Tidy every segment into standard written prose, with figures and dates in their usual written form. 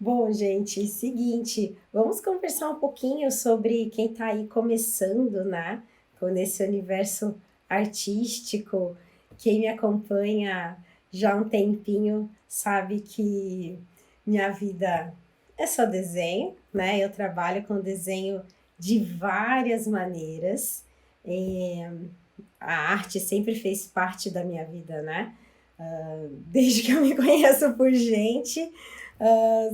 Bom, gente, seguinte, vamos conversar um pouquinho sobre quem está aí começando, né, com esse universo artístico. Quem me acompanha já há um tempinho sabe que minha vida é só desenho, né? Eu trabalho com desenho de várias maneiras. A arte sempre fez parte da minha vida, né? Desde que eu me conheço por gente,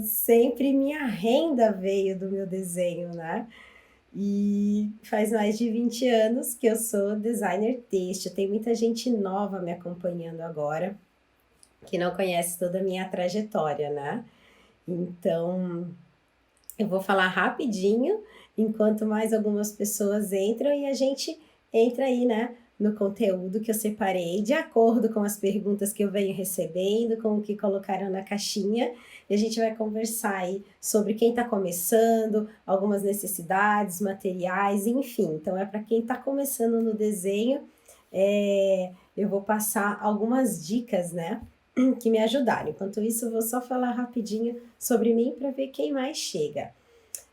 sempre minha renda veio do meu desenho, né? E faz mais de 20 anos que eu sou designer têxtil. Tem muita gente nova me acompanhando agora, que não conhece toda a minha trajetória, né? Então, eu vou falar rapidinho, enquanto mais algumas pessoas entram e a gente entra aí, né, no conteúdo que eu separei, de acordo com as perguntas que eu venho recebendo, com o que colocaram na caixinha, e a gente vai conversar aí sobre quem está começando, algumas necessidades, materiais, enfim. Então, é para quem está começando no desenho, eu vou passar algumas dicas, né, que me ajudaram. Enquanto isso, eu vou só falar rapidinho sobre mim para ver quem mais chega.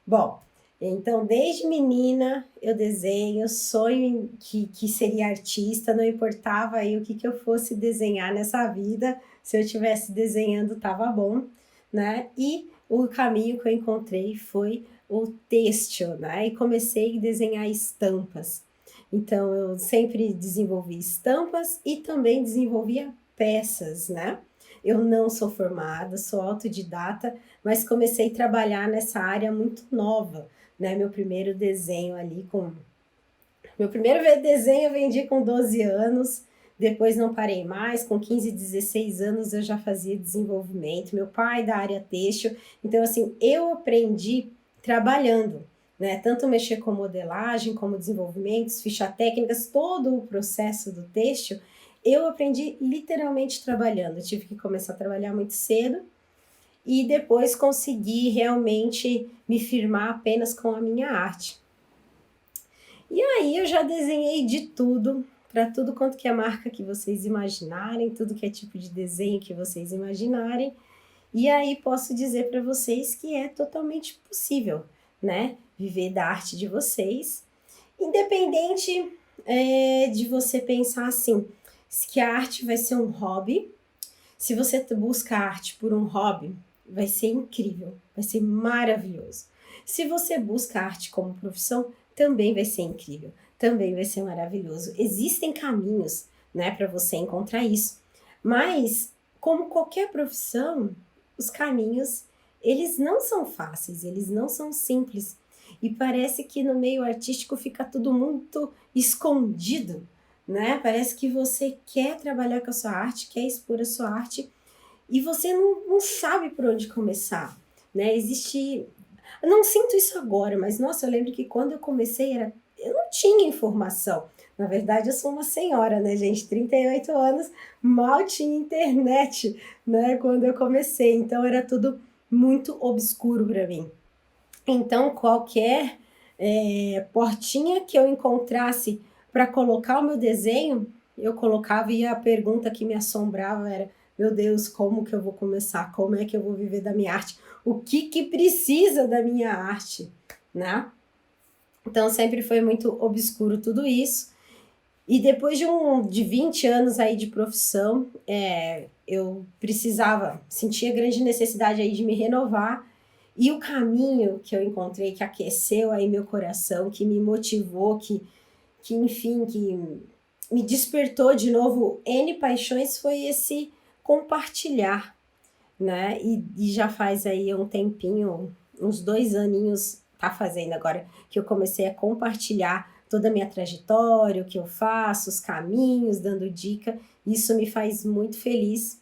Bom, então desde menina eu desenho, sonho que seria artista, não importava aí o que eu fosse desenhar nessa vida, se eu estivesse desenhando estava bom, né? E o caminho que eu encontrei foi o têxtil, né? E comecei a desenhar estampas. Então eu sempre desenvolvi estampas e também desenvolvia peças, né? Eu não sou formada, sou autodidata, mas comecei a trabalhar nessa área muito nova, né? Meu primeiro desenho eu vendi com 12 anos, depois não parei mais, com 15, 16 anos eu já fazia desenvolvimento, meu pai da área têxtil, então assim, eu aprendi trabalhando, né? Tanto mexer com modelagem, como desenvolvimentos, fichas técnicas, todo o processo do têxtil, eu aprendi literalmente trabalhando. Eu tive que começar a trabalhar muito cedo, e depois consegui realmente me firmar apenas com a minha arte. E aí eu já desenhei de tudo, para tudo quanto que é marca que vocês imaginarem, tudo que é tipo de desenho que vocês imaginarem. E aí posso dizer para vocês que é totalmente possível, né? Viver da arte de vocês, independente de você pensar assim, que a arte vai ser um hobby. Se você busca arte por um hobby, vai ser incrível, vai ser maravilhoso. Se você busca arte como profissão, também vai ser incrível, também vai ser maravilhoso. Existem caminhos, né, para você encontrar isso. Mas, como qualquer profissão, os caminhos, eles não são fáceis, eles não são simples. E parece que no meio artístico fica tudo muito escondido, né? Parece que você quer trabalhar com a sua arte, quer expor a sua arte e você não sabe por onde começar, né? Existe. Eu não sinto isso agora, mas nossa, eu lembro que quando eu comecei eu não tinha informação. Na verdade, eu sou uma senhora, né, gente? 38 anos, mal tinha internet, né, quando eu comecei. Então era tudo muito obscuro para mim. Então, qualquer portinha que eu encontrasse para colocar o meu desenho, eu colocava e a pergunta que me assombrava era: meu Deus, como que eu vou começar? Como é que eu vou viver da minha arte? O que precisa da minha arte, né? Então, sempre foi muito obscuro tudo isso. E depois de 20 anos aí de profissão, eu precisava, sentia grande necessidade aí de me renovar. E o caminho que eu encontrei, que aqueceu aí meu coração, que me motivou, enfim, que me despertou de novo N paixões, foi esse compartilhar, né? E já faz aí um tempinho, uns 2 aninhos, tá fazendo agora, que eu comecei a compartilhar toda a minha trajetória, o que eu faço, os caminhos, dando dica. Isso me faz muito feliz.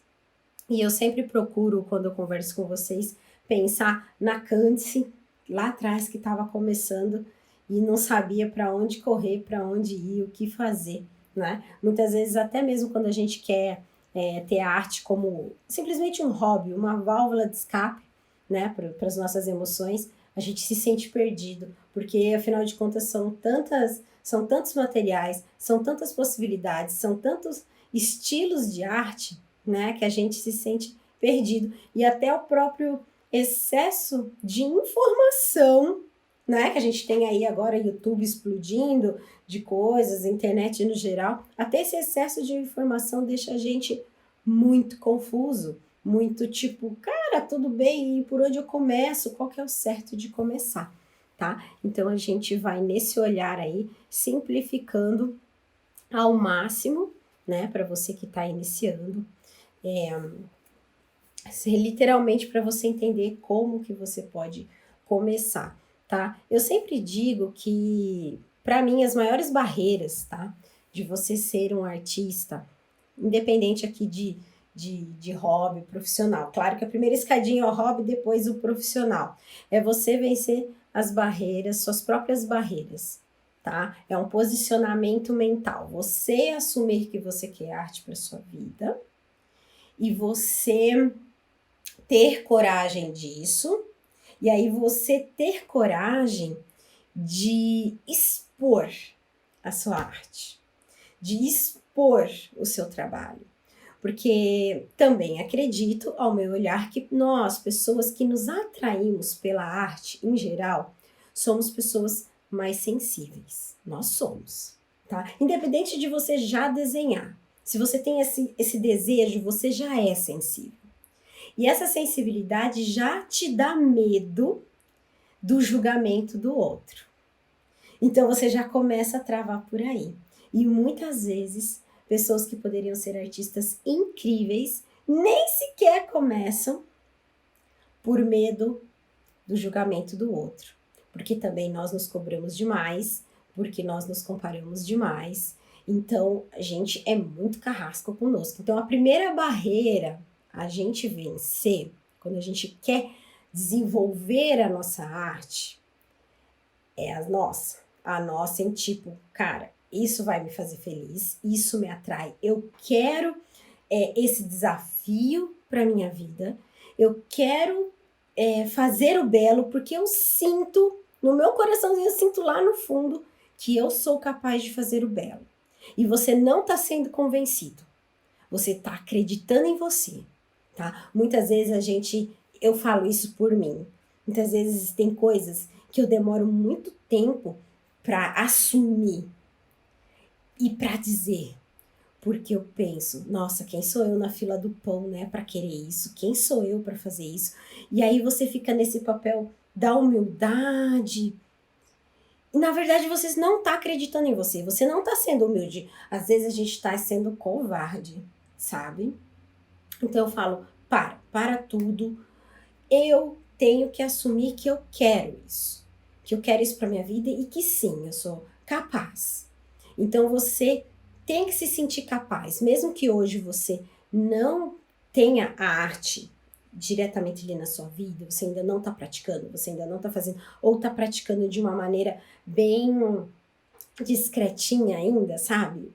E eu sempre procuro, quando eu converso com vocês, pensar na Candice, lá atrás, que estava começando e não sabia para onde correr, para onde ir, o que fazer, né? Muitas vezes, até mesmo quando a gente quer ter a arte como simplesmente um hobby, uma válvula de escape, né, para as nossas emoções, a gente se sente perdido, porque afinal de contas são tantos materiais, são tantas possibilidades, são tantos estilos de arte, né, que a gente se sente perdido. E até o próprio excesso de informação, né? Que a gente tem aí agora YouTube explodindo de coisas, internet no geral. Até esse excesso de informação deixa a gente muito confuso, muito tipo, cara, tudo bem, e por onde eu começo? Qual que é o certo de começar, tá? Então a gente vai nesse olhar aí, simplificando ao máximo, né, para você que está iniciando, literalmente para você entender como que você pode começar, tá? Eu sempre digo que, para mim, as maiores barreiras, tá, de você ser um artista, independente aqui de hobby profissional. Claro que a primeira escadinha é o hobby, depois o profissional. É você vencer as barreiras, suas próprias barreiras, tá? É um posicionamento mental. Você assumir que você quer arte para sua vida e você ter coragem disso, e aí você ter coragem de expor a sua arte, de expor o seu trabalho. Porque também acredito, ao meu olhar, que nós, pessoas que nos atraímos pela arte em geral, somos pessoas mais sensíveis. Nós somos, tá? Independente de você já desenhar. Se você tem esse desejo, você já é sensível. E essa sensibilidade já te dá medo do julgamento do outro. Então você já começa a travar por aí. E muitas vezes, pessoas que poderiam ser artistas incríveis nem sequer começam por medo do julgamento do outro. Porque também nós nos cobramos demais, porque nós nos comparamos demais. Então, a gente é muito carrasco conosco. Então, a primeira barreira a gente vencer, quando a gente quer desenvolver a nossa arte, é a nossa. A nossa em tipo, cara, isso vai me fazer feliz, isso me atrai. Eu quero esse desafio para minha vida. Eu quero fazer o belo, porque eu sinto, no meu coraçãozinho, eu sinto lá no fundo que eu sou capaz de fazer o belo. E você não está sendo convencido. Você está acreditando em você, tá? Muitas vezes eu falo isso por mim. Muitas vezes tem coisas que eu demoro muito tempo para assumir e para dizer. Porque eu penso, nossa, quem sou eu na fila do pão, né, para querer isso? Quem sou eu para fazer isso? E aí você fica nesse papel da humildade. E na verdade você não está acreditando em você, você não está sendo humilde. Às vezes a gente está sendo covarde, sabe? Então eu falo, para tudo. Eu tenho que assumir que eu quero isso. Que eu quero isso para minha vida e que sim, eu sou capaz. Então você tem que se sentir capaz, mesmo que hoje você não tenha a arte diretamente ali na sua vida, você ainda não está praticando, você ainda não está fazendo, ou está praticando de uma maneira bem discretinha ainda, sabe?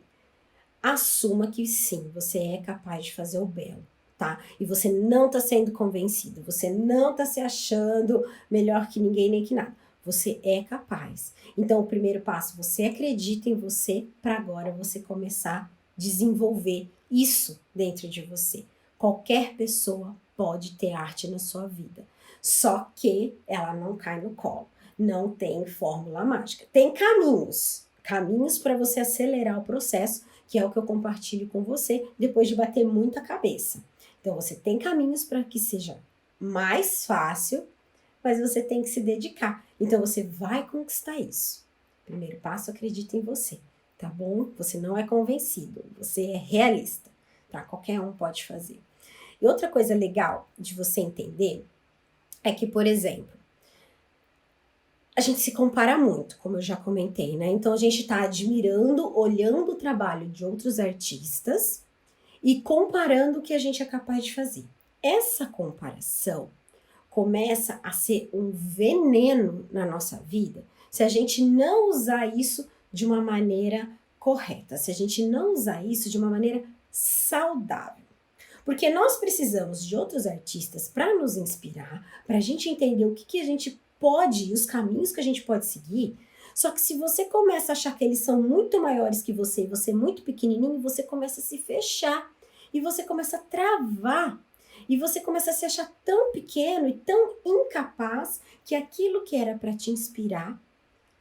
Assuma que sim, você é capaz de fazer o belo, tá? E você não está sendo convencido, você não está se achando melhor que ninguém nem que nada. Você é capaz. Então, o primeiro passo, você acredita em você para agora você começar a desenvolver isso dentro de você. Qualquer pessoa pode ter arte na sua vida, só que ela não cai no colo. Não tem fórmula mágica. Tem caminhos para você acelerar o processo, que é o que eu compartilho com você depois de bater muita cabeça. Então, você tem caminhos para que seja mais fácil, mas você tem que se dedicar. Então, você vai conquistar isso. Primeiro passo, acredita em você, tá bom? Você não é convencido, você é realista, tá? Qualquer um pode fazer. E outra coisa legal de você entender é que, por exemplo, a gente se compara muito, como eu já comentei, né? Então, a gente está admirando, olhando o trabalho de outros artistas e comparando o que a gente é capaz de fazer. Essa comparação começa a ser um veneno na nossa vida se a gente não usar isso de uma maneira correta, se a gente não usar isso de uma maneira saudável. Porque nós precisamos de outros artistas para nos inspirar, para a gente entender o que a gente pode, os caminhos que a gente pode seguir. Só que se você começa a achar que eles são muito maiores que você e você é muito pequenininho, você começa a se fechar e você começa a travar. E você começa a se achar tão pequeno e tão incapaz que aquilo que era para te inspirar,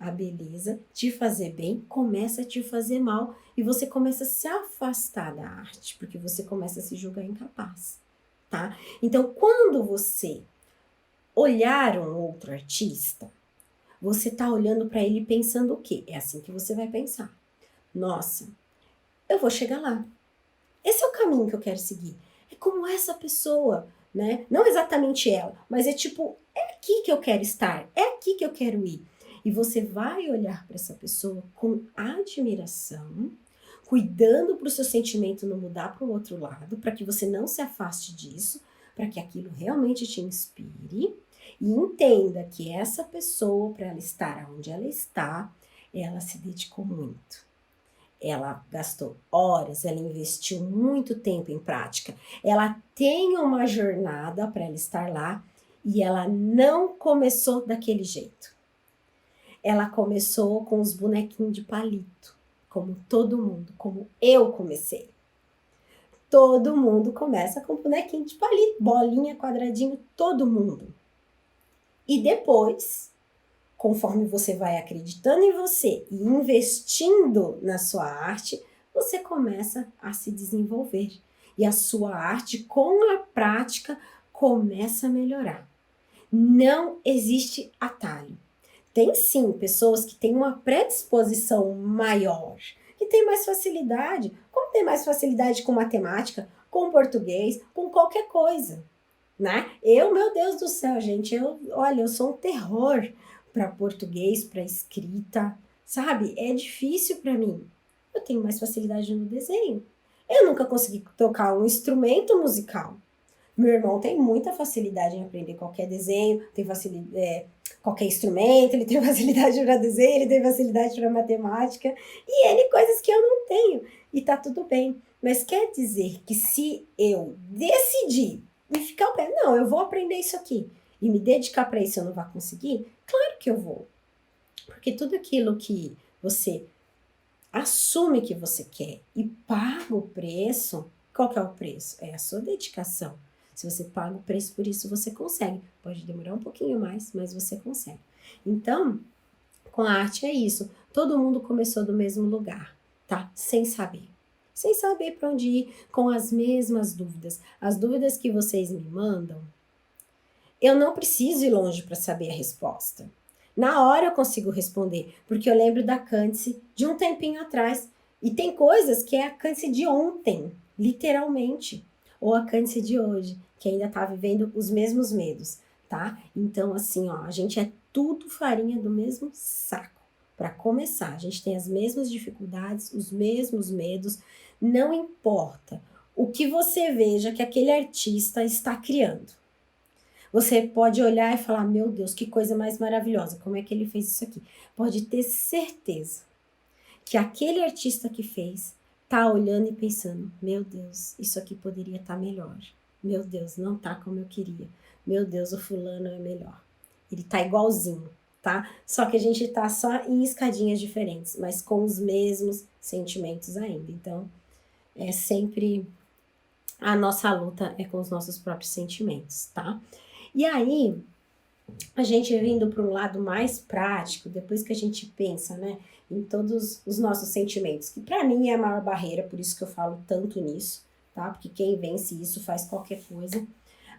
a beleza, te fazer bem, começa a te fazer mal e você começa a se afastar da arte, porque você começa a se julgar incapaz, tá? Então, quando você olhar um outro artista, você tá olhando para ele pensando o quê? É assim que você vai pensar. Nossa, eu vou chegar lá. Esse é o caminho que eu quero seguir. É como essa pessoa, né? Não exatamente ela, mas é tipo, é aqui que eu quero estar, é aqui que eu quero ir. E você vai olhar para essa pessoa com admiração, cuidando para o seu sentimento não mudar para o outro lado, para que você não se afaste disso, para que aquilo realmente te inspire e entenda que essa pessoa, para ela estar onde ela está, ela se dedicou muito. Ela gastou horas, ela investiu muito tempo em prática. Ela tem uma jornada para ela estar lá e ela não começou daquele jeito. Ela começou com os bonequinhos de palito, como todo mundo, como eu comecei. Todo mundo começa com bonequinho de palito, bolinha, quadradinho, todo mundo. E depois, conforme você vai acreditando em você e investindo na sua arte, você começa a se desenvolver. E a sua arte, com a prática, começa a melhorar. Não existe atalho. Tem sim pessoas que têm uma predisposição maior, que têm mais facilidade, como tem mais facilidade com matemática, com português, com qualquer coisa, né? Meu Deus do céu, gente, olha, eu sou um terror para português, para escrita, sabe? É difícil para mim. Eu tenho mais facilidade no desenho. Eu nunca consegui tocar um instrumento musical. Meu irmão tem muita facilidade em aprender qualquer desenho, tem facilidade, qualquer instrumento, ele tem facilidade para desenho, ele tem facilidade para matemática, e ele coisas que eu não tenho, e tá tudo bem. Mas quer dizer que se eu decidir e ficar o pé, não, eu vou aprender isso aqui, e me dedicar para isso eu não vou conseguir? Claro que eu vou. Porque tudo aquilo que você assume que você quer e paga o preço, qual que é o preço? É a sua dedicação. Se você paga o preço por isso, você consegue. Pode demorar um pouquinho mais, mas você consegue. Então, com a arte é isso. Todo mundo começou do mesmo lugar, tá? Sem saber. Sem saber para onde ir, com as mesmas dúvidas. As dúvidas que vocês me mandam, eu não preciso ir longe para saber a resposta. Na hora eu consigo responder, porque eu lembro da Candice de um tempinho atrás. E tem coisas que é a Candice de ontem, literalmente. Ou a Candice de hoje, que ainda está vivendo os mesmos medos, tá? Então, assim, ó, a gente é tudo farinha do mesmo saco. Para começar, a gente tem as mesmas dificuldades, os mesmos medos, não importa o que você veja que aquele artista está criando. Você pode olhar e falar, meu Deus, que coisa mais maravilhosa, como é que ele fez isso aqui? Pode ter certeza que aquele artista que fez tá olhando e pensando, meu Deus, isso aqui poderia estar melhor. Meu Deus, não tá como eu queria. Meu Deus, o fulano é melhor. Ele tá igualzinho, tá? Só que a gente tá só em escadinhas diferentes, mas com os mesmos sentimentos ainda. Então, é sempre a nossa luta é com os nossos próprios sentimentos, tá? E aí, a gente vindo para um lado mais prático, depois que a gente pensa, né, em todos os nossos sentimentos, que para mim é a maior barreira, por isso que eu falo tanto nisso, tá? Porque quem vence isso faz qualquer coisa.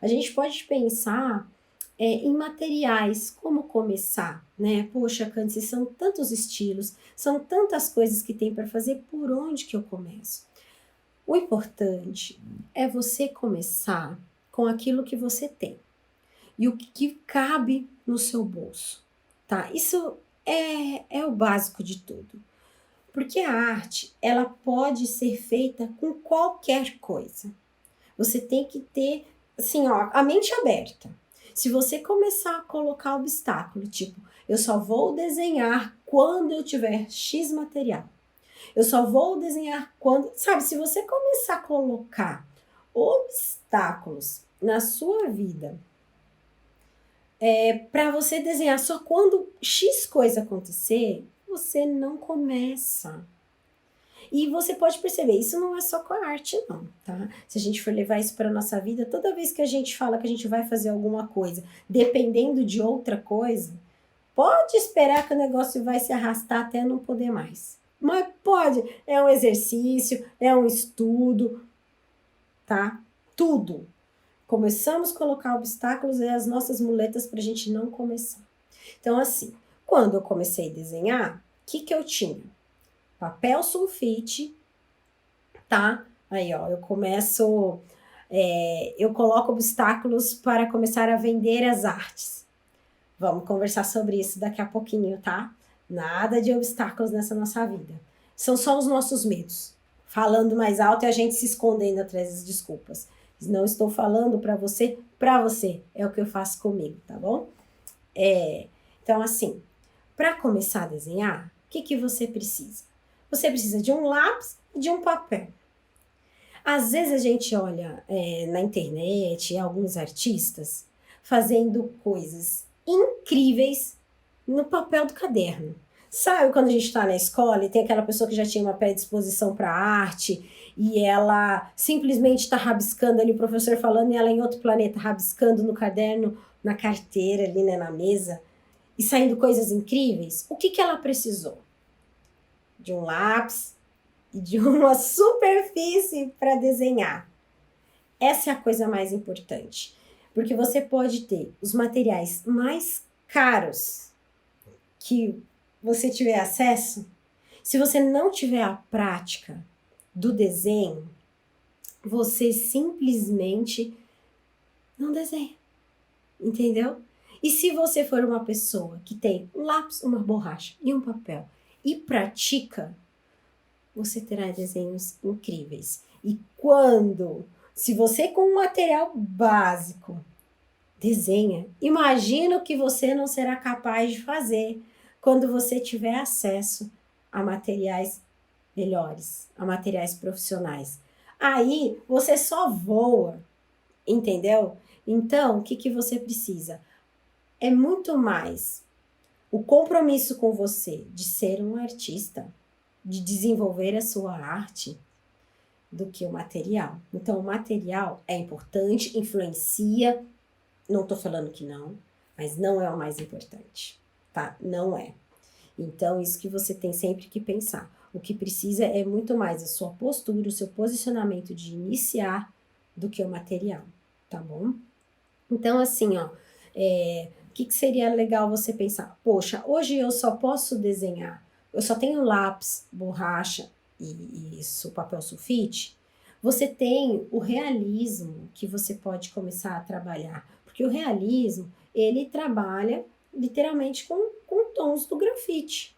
A gente pode pensar em materiais, como começar, né? Poxa, Candice, são tantos estilos, são tantas coisas que tem para fazer, por onde que eu começo? O importante é você começar com aquilo que você tem e o que cabe no seu bolso, tá? Isso é o básico de tudo. Porque a arte, ela pode ser feita com qualquer coisa. Você tem que ter, assim, ó, a mente aberta. Se você começar a colocar obstáculo, tipo, eu só vou desenhar quando eu tiver X material. Eu só vou desenhar quando... Sabe, se você começar a colocar obstáculos na sua vida para você desenhar só quando X coisa acontecer, você não começa. E você pode perceber, isso não é só com a arte, não, tá? Se a gente for levar isso para a nossa vida, toda vez que a gente fala que a gente vai fazer alguma coisa, dependendo de outra coisa, pode esperar que o negócio vai se arrastar até não poder mais. Mas pode, é um exercício, é um estudo, tá? Tudo. Começamos a colocar obstáculos e as nossas muletas para a gente não começar. Então, assim, quando eu comecei a desenhar, o que eu tinha? Papel sulfite, tá? Aí, ó, eu coloco obstáculos para começar a vender as artes. Vamos conversar sobre isso daqui a pouquinho, tá? Nada de obstáculos nessa nossa vida. São só os nossos medos. Falando mais alto e a gente se escondendo atrás das desculpas. Não estou falando para você. É o que eu faço comigo, tá bom? Então, assim, para começar a desenhar, o que você precisa? Você precisa de um lápis e de um papel. Às vezes a gente olha na internet alguns artistas fazendo coisas incríveis no papel do caderno. Sabe quando a gente está na escola e tem aquela pessoa que já tinha uma predisposição para arte e ela simplesmente está rabiscando ali, o professor falando, e ela em outro planeta rabiscando no caderno, na carteira ali, né, na mesa, e saindo coisas incríveis? O que ela precisou? De um lápis e de uma superfície para desenhar. Essa é a coisa mais importante, porque você pode ter os materiais mais caros que você tiver acesso. Se você não tiver a prática do desenho, você simplesmente não desenha, entendeu? E se você for uma pessoa que tem um lápis, uma borracha e um papel e pratica, você terá desenhos incríveis. E se você com um material básico desenha, imagina o que você não será capaz de fazer quando você tiver acesso a materiais melhores, a materiais profissionais. Aí você só voa, entendeu? Então, o que você precisa? É muito mais o compromisso com você de ser um artista, de desenvolver a sua arte, do que o material. Então, o material é importante, influencia, não estou falando que não, mas não é o mais importante, tá? Não é. Então, isso que você tem sempre que pensar. O que precisa é muito mais a sua postura, o seu posicionamento de iniciar do que o material, tá bom? Então, assim, ó, o que seria legal você pensar? Poxa, hoje eu só posso desenhar, eu só tenho lápis, borracha e isso, papel sulfite. Você tem o realismo que você pode começar a trabalhar, porque o realismo, ele trabalha literalmente com tons do grafite,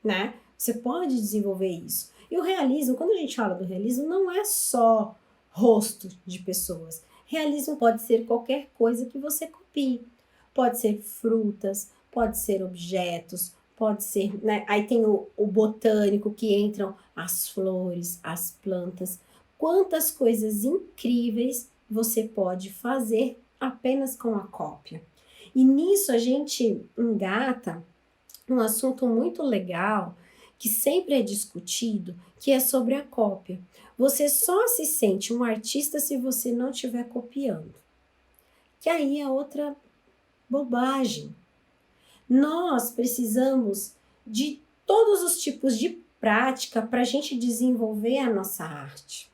né? Você pode desenvolver isso. E o realismo, quando a gente fala do realismo, não é só rosto de pessoas. Realismo pode ser qualquer coisa que você copie. Pode ser frutas, pode ser objetos, pode ser, né? Aí tem o botânico, que entram as flores, as plantas. Quantas coisas incríveis você pode fazer apenas com a cópia. E nisso a gente engata um assunto muito legal que sempre é discutido, que é sobre a cópia. Você só se sente um artista se você não estiver copiando. Que aí é outra bobagem. Nós precisamos de todos os tipos de prática para a gente desenvolver a nossa arte.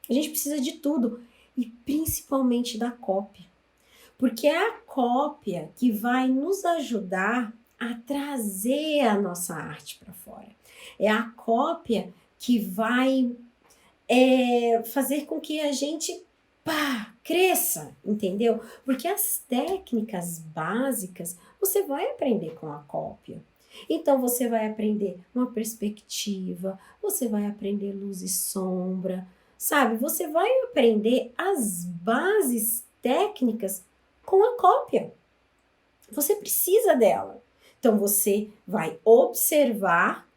A gente precisa de tudo, e principalmente da cópia. Porque é a cópia que vai nos ajudar a trazer a nossa arte para fora. É a cópia que vai fazer com que a gente cresça, entendeu? Porque as técnicas básicas você vai aprender com a cópia. Então você vai aprender uma perspectiva, você vai aprender luz e sombra, sabe? Você vai aprender as bases técnicas com a cópia. Você precisa dela. Então você vai observar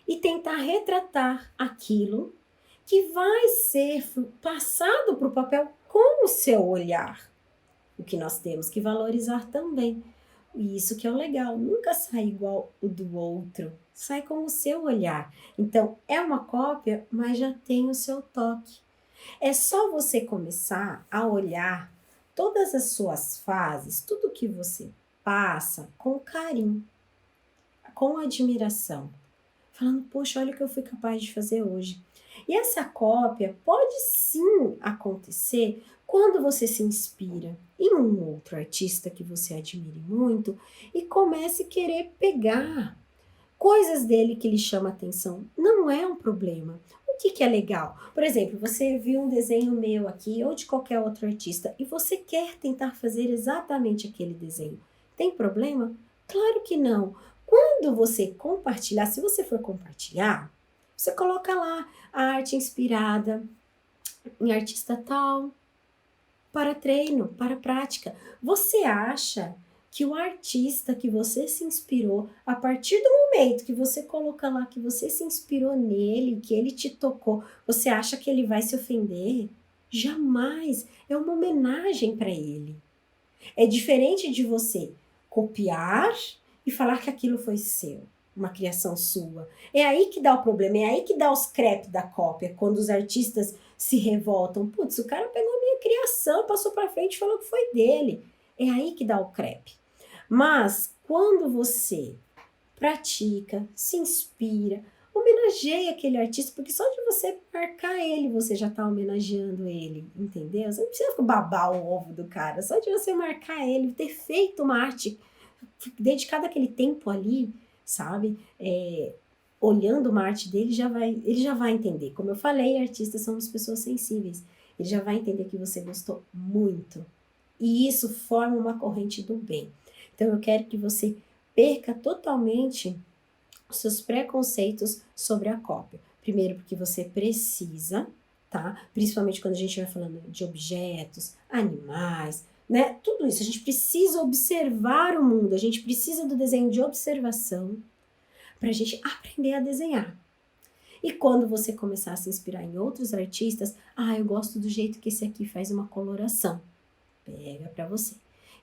e tentar retratar aquilo que vai ser passado para o papel com o seu olhar. O que nós temos que valorizar também. E isso que é o legal, nunca sai igual o do outro, sai com o seu olhar. Então, é uma cópia, mas já tem o seu toque. É só você começar a olhar todas as suas fases, tudo que você passa com carinho, com admiração, falando, poxa, olha o que eu fui capaz de fazer hoje. E essa cópia pode sim acontecer quando você se inspira em um outro artista que você admire muito e comece a querer pegar coisas dele que lhe chama atenção. Não é um problema. O que, que é legal? Por exemplo, você viu um desenho meu aqui ou de qualquer outro artista e você quer tentar fazer exatamente aquele desenho. Tem problema? Claro que não. Quando você compartilhar, se você for compartilhar, você coloca lá a arte inspirada em artista tal, para treino, para prática. Você acha que o artista que você se inspirou, a partir do momento que você coloca lá que você se inspirou nele, que ele te tocou, você acha que ele vai se ofender? Jamais. É uma homenagem para ele. É diferente de você copiar e falar que aquilo foi seu, uma criação sua. É aí que dá o problema, é aí que dá os crepes da cópia, quando os artistas se revoltam. Putz, o cara pegou a minha criação, passou para frente e falou que foi dele. É aí que dá o crepe. Mas quando você pratica, se inspira, homenageia aquele artista, porque só de você marcar ele, você já está homenageando ele, entendeu? Você não precisa babar o ovo do cara, só de você marcar ele, ter feito uma arte, dedicado aquele tempo ali, sabe? Olhando uma arte dele, ele já vai entender. Como eu falei, artistas somos pessoas sensíveis. Ele já vai entender que você gostou muito. E isso forma uma corrente do bem. Então, eu quero que você perca totalmente os seus preconceitos sobre a cópia. Primeiro, porque você precisa, tá? Principalmente quando a gente vai falando de objetos, animais, né? Tudo isso, a gente precisa observar o mundo, a gente precisa do desenho de observação para a gente aprender a desenhar. E quando você começar a se inspirar em outros artistas, eu gosto do jeito que esse aqui faz uma coloração. Pega para você.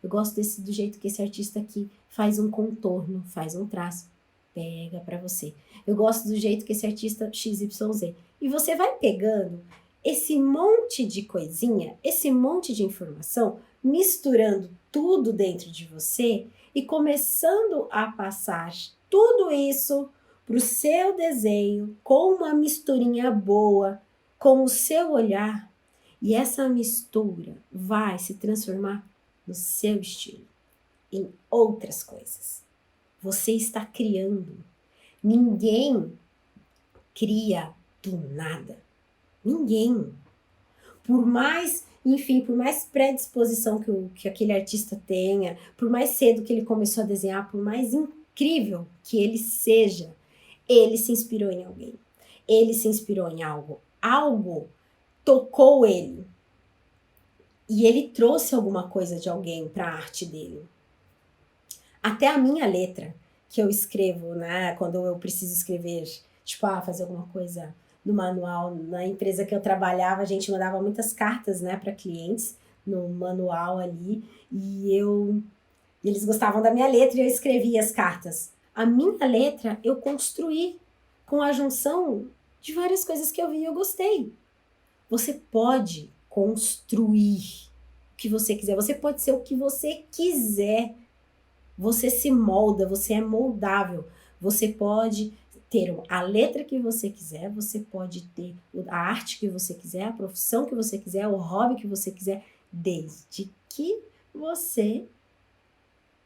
Eu gosto do jeito que esse artista aqui faz um contorno, faz um traço. Pega para você. Eu gosto do jeito que esse artista XYZ. E você vai pegando esse monte de coisinha, esse monte de informação, misturando tudo dentro de você e começando a passar tudo isso para o seu desenho com uma misturinha boa, com o seu olhar. E essa mistura vai se transformar no seu estilo, em outras coisas. Você está criando. Ninguém cria do nada. Ninguém. Por mais, enfim, por mais predisposição que aquele artista tenha, por mais cedo que ele começou a desenhar, por mais incrível que ele seja, ele se inspirou em alguém. Ele se inspirou em algo. Algo tocou ele. E ele trouxe alguma coisa de alguém para a arte dele. Até a minha letra, que eu escrevo, né, quando eu preciso escrever, tipo, fazer alguma coisa no manual. Na empresa que eu trabalhava, a gente mandava muitas cartas, né, para clientes no manual ali, e eles gostavam da minha letra e eu escrevia as cartas. A minha letra eu construí com a junção de várias coisas que eu vi e eu gostei. Você pode construir o que você quiser, você pode ser o que você quiser. Você se molda, você é moldável. Você pode ter a letra que você quiser, você pode ter a arte que você quiser, a profissão que você quiser, o hobby que você quiser, desde que você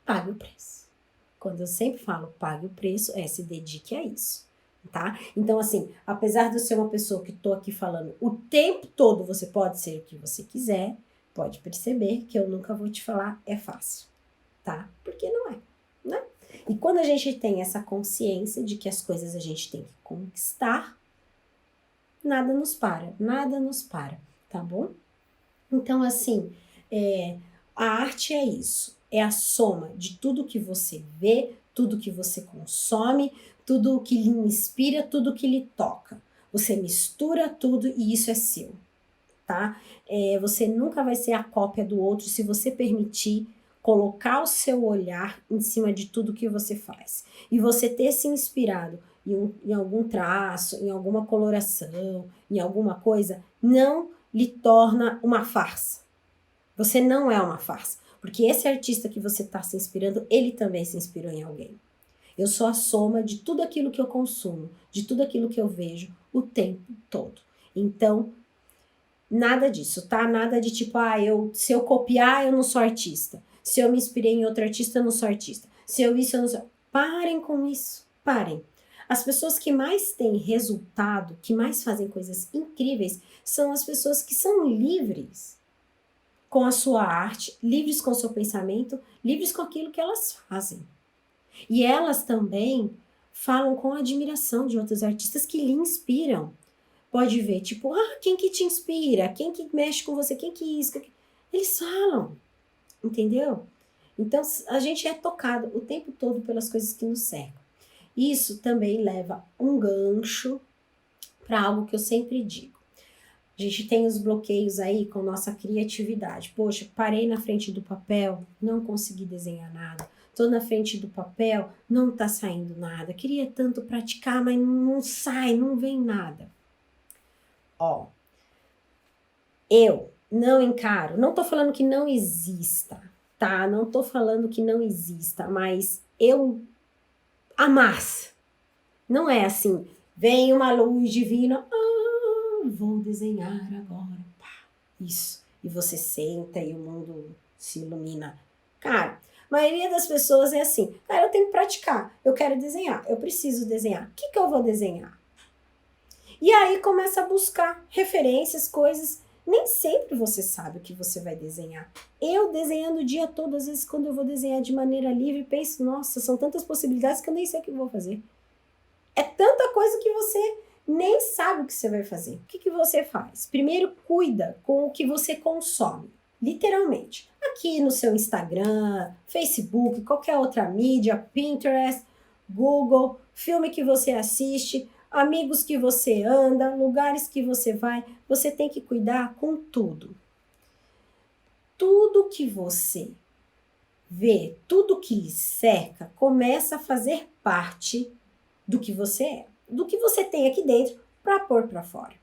pague o preço. Quando eu sempre falo pague o preço, se dedique a isso, tá? Então, assim, apesar de eu ser uma pessoa que tô aqui falando o tempo todo, você pode ser o que você quiser, pode perceber que eu nunca vou te falar é fácil, tá? Porque não é, né? E quando a gente tem essa consciência de que as coisas a gente tem que conquistar, nada nos para, tá bom? Então, assim, a arte é isso, é a soma de tudo que você vê, tudo que você consome, tudo que lhe inspira, tudo que lhe toca. Você mistura tudo e isso é seu, tá? Você nunca vai ser a cópia do outro se você permitir colocar o seu olhar em cima de tudo que você faz. E você ter se inspirado em algum traço, em alguma coloração, em alguma coisa, não lhe torna uma farsa. Você não é uma farsa. Porque esse artista que você está se inspirando, ele também se inspirou em alguém. Eu sou a soma de tudo aquilo que eu consumo, de tudo aquilo que eu vejo o tempo todo. Então, nada disso, tá? Nada de tipo, se eu copiar, eu não sou artista. Se eu me inspirei em outro artista, eu não sou artista. Se eu isso, eu não sou... Parem com isso, parem. As pessoas que mais têm resultado, que mais fazem coisas incríveis, são as pessoas que são livres com a sua arte, livres com o seu pensamento, livres com aquilo que elas fazem. E elas também falam com admiração de outros artistas que lhe inspiram. Pode ver, tipo, quem que te inspira? Quem que mexe com você? Quem que isso? Eles falam, entendeu? Então, a gente é tocado o tempo todo pelas coisas que nos cercam. Isso também leva um gancho para algo que eu sempre digo. A gente tem os bloqueios aí com nossa criatividade. Poxa, parei na frente do papel, não consegui desenhar nada. Tô na frente do papel, não tá saindo nada. Queria tanto praticar, mas não sai, não vem nada. Eu não encaro, não tô falando que não exista, tá? Não tô falando que não exista, mas amassa. Não é assim, vem uma luz divina, vou desenhar agora. Pá, isso. E você senta e o mundo se ilumina. Cara, a maioria das pessoas é assim, cara, eu tenho que praticar, eu quero desenhar, eu preciso desenhar. O que eu vou desenhar? E aí começa a buscar referências, coisas. Nem sempre você sabe o que você vai desenhar. Eu desenhando o dia todo, às vezes quando eu vou desenhar de maneira livre, penso, nossa, são tantas possibilidades que eu nem sei o que eu vou fazer. É tanta coisa que você nem sabe o que você vai fazer. O que você faz? Primeiro, cuida com o que você consome. Literalmente. Aqui no seu Instagram, Facebook, qualquer outra mídia, Pinterest, Google, filme que você assiste, amigos que você anda, lugares que você vai, você tem que cuidar com tudo. Tudo que você vê, tudo que lhe cerca, começa a fazer parte do que você é, do que você tem aqui dentro para pôr para fora.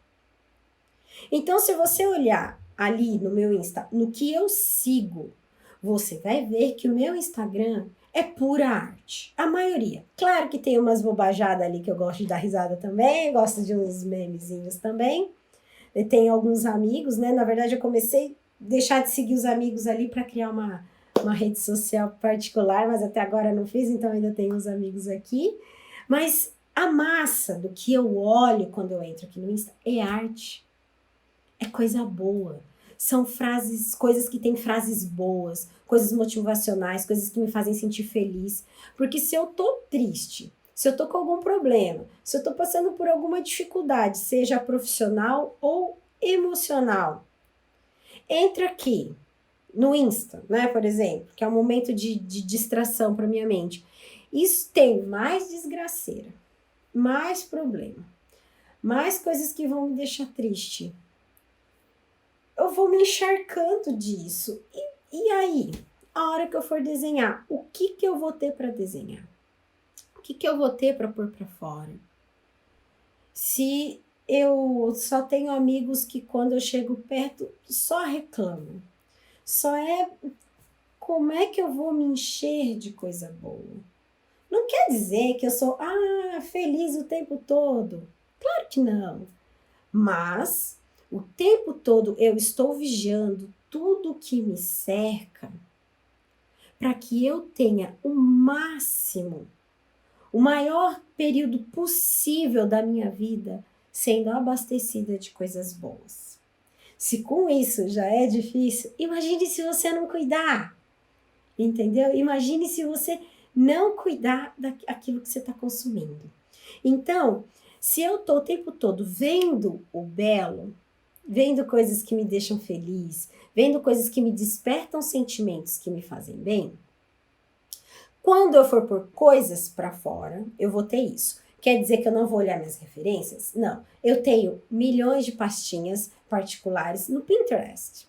Então, se você olhar ali no meu Insta, no que eu sigo, você vai ver que o meu Instagram é pura arte. A maioria. Claro que tem umas bobajadas ali que eu gosto de dar risada também, gosto de uns memezinhos também. Eu tenho alguns amigos, né? Na verdade, eu comecei a deixar de seguir os amigos ali para criar uma rede social particular, mas até agora não fiz, então ainda tenho uns amigos aqui. Mas a massa do que eu olho quando eu entro aqui no Insta é arte. É coisa boa. São frases, coisas que têm frases boas, coisas motivacionais, coisas que me fazem sentir feliz. Porque se eu tô triste, se eu tô com algum problema, se eu tô passando por alguma dificuldade, seja profissional ou emocional, entra aqui no Insta, né, por exemplo, que é um momento de distração para minha mente. Isso tem mais desgraceira, mais problema, mais coisas que vão me deixar triste. Eu vou me encharcando disso. E aí, a hora que eu for desenhar, o que eu vou ter para desenhar? O que eu vou ter para pôr para fora? Se eu só tenho amigos que quando eu chego perto só reclamam, só é como é que eu vou me encher de coisa boa? Não quer dizer que eu sou feliz o tempo todo. Claro que não. Mas o tempo todo eu estou vigiando tudo que me cerca para que eu tenha o máximo, o maior período possível da minha vida sendo abastecida de coisas boas. Se com isso já é difícil, imagine se você não cuidar, entendeu? Imagine se você não cuidar daquilo que você está consumindo. Então, se eu estou o tempo todo vendo o belo, vendo coisas que me deixam feliz, vendo coisas que me despertam sentimentos que me fazem bem, quando eu for pôr coisas para fora, eu vou ter isso. Quer dizer que eu não vou olhar minhas referências? Não. Eu tenho milhões de pastinhas particulares no Pinterest.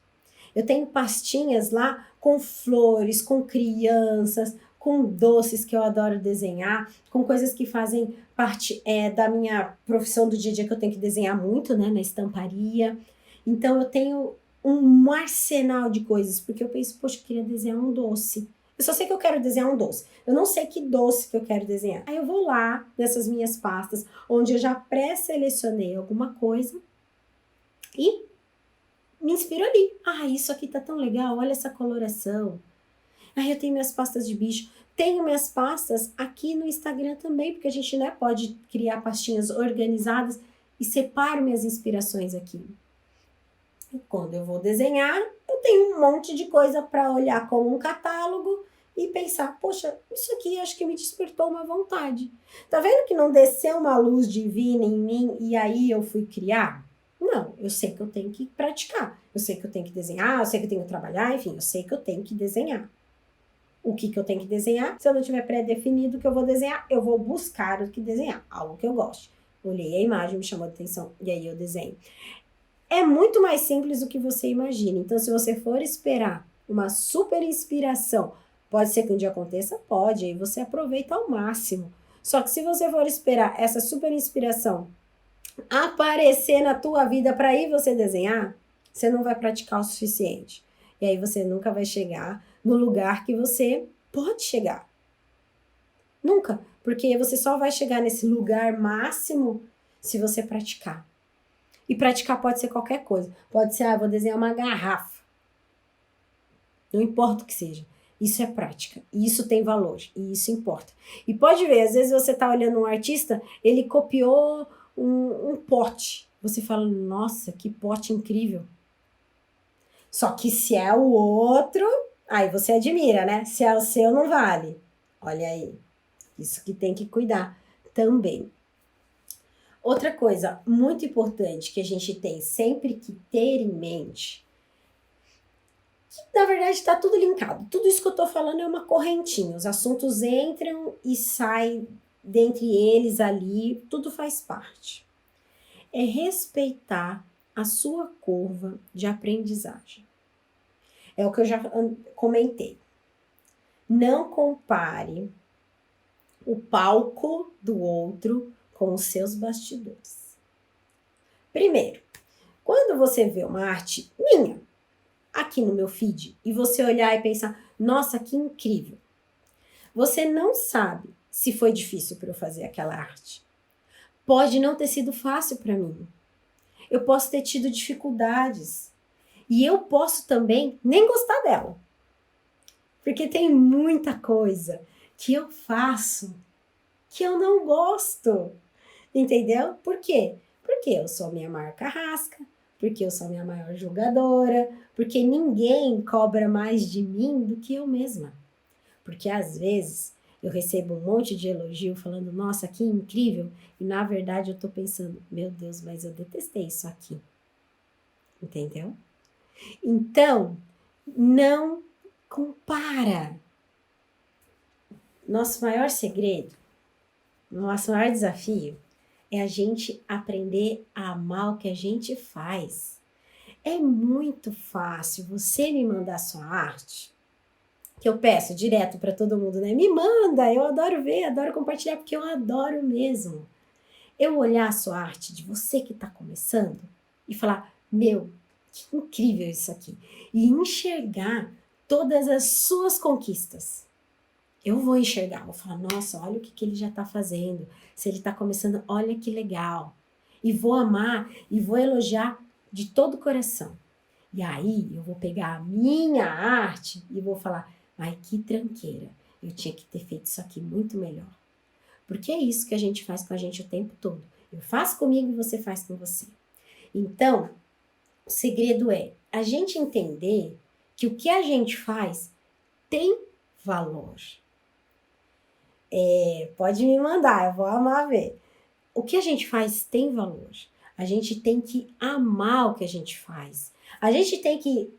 Eu tenho pastinhas lá com flores, com crianças, com doces que eu adoro desenhar, com coisas que fazem parte da minha profissão do dia a dia, que eu tenho que desenhar muito, né, na estamparia. Então, eu tenho um arsenal de coisas, porque eu penso, poxa, eu queria desenhar um doce. Eu só sei que eu quero desenhar um doce. Eu não sei que doce que eu quero desenhar. Aí eu vou lá, nessas minhas pastas, onde eu já pré-selecionei alguma coisa e me inspiro ali. Ah, isso aqui tá tão legal, olha essa coloração. Ah, eu tenho minhas pastas de bicho. Tenho minhas pastas aqui no Instagram também, porque a gente, né, pode criar pastinhas organizadas e separo minhas inspirações aqui. E quando eu vou desenhar, eu tenho um monte de coisa para olhar como um catálogo e pensar, poxa, isso aqui acho que me despertou uma vontade. Tá vendo que não desceu uma luz divina em mim e aí eu fui criar? Não, eu sei que eu tenho que praticar. Eu sei que eu tenho que desenhar, eu sei que eu tenho que trabalhar, enfim, eu sei que eu tenho que desenhar. O que eu tenho que desenhar? Se eu não tiver pré-definido o que eu vou desenhar, eu vou buscar o que desenhar, algo que eu goste. Olhei a imagem, me chamou a atenção e aí eu desenho. É muito mais simples do que você imagina. Então, se você for esperar uma super inspiração, pode ser que um dia aconteça? Pode, aí você aproveita ao máximo. Só que se você for esperar essa super inspiração aparecer na tua vida para ir você desenhar, você não vai praticar o suficiente. E aí você nunca vai chegar no lugar que você pode chegar. Nunca. Porque você só vai chegar nesse lugar máximo se você praticar. E praticar pode ser qualquer coisa. Pode ser, vou desenhar uma garrafa. Não importa o que seja. Isso é prática. E isso tem valor. E isso importa. E pode ver, às vezes você está olhando um artista, ele copiou um pote. Você fala, nossa, que pote incrível. Só que se é o outro, aí você admira, né? Se é o seu, não vale. Olha aí. Isso que tem que cuidar também. Outra coisa muito importante que a gente tem sempre que ter em mente, que na verdade está tudo linkado. Tudo isso que eu estou falando é uma correntinha. Os assuntos entram e saem dentre eles ali, tudo faz parte. É respeitar a sua curva de aprendizagem. É o que eu já comentei. Não compare o palco do outro com os seus bastidores. Primeiro, quando você vê uma arte minha aqui no meu feed e você olhar e pensar, nossa, que incrível. Você não sabe se foi difícil para eu fazer aquela arte. Pode não ter sido fácil para mim. Eu posso ter tido dificuldades. E eu posso também nem gostar dela. Porque tem muita coisa que eu faço que eu não gosto. Entendeu? Por quê? Porque eu sou minha maior carrasca, porque eu sou minha maior julgadora, porque ninguém cobra mais de mim do que eu mesma. Porque às vezes eu recebo um monte de elogio falando, nossa, que incrível, e na verdade eu tô pensando, meu Deus, mas eu detestei isso aqui. Entendeu? Então, não compara. Nosso maior segredo, nosso maior desafio é a gente aprender a amar o que a gente faz. É muito fácil você me mandar sua arte, que eu peço direto para todo mundo, né? Me manda, eu adoro ver, adoro compartilhar, porque eu adoro mesmo. Eu olhar a sua arte de você que está começando e falar, meu, que incrível isso aqui. E enxergar todas as suas conquistas. Eu vou enxergar, vou falar, nossa, olha o que ele já está fazendo. Se ele está começando, olha que legal. E vou amar e vou elogiar de todo o coração. E aí eu vou pegar a minha arte e vou falar, ai, que tranqueira. Eu tinha que ter feito isso aqui muito melhor. Porque é isso que a gente faz com a gente o tempo todo. Eu faço comigo e você faz com você. Então, o segredo é a gente entender que o que a gente faz tem valor. Pode me mandar, eu vou amar ver. O que a gente faz tem valor. A gente tem que amar o que a gente faz. A gente tem que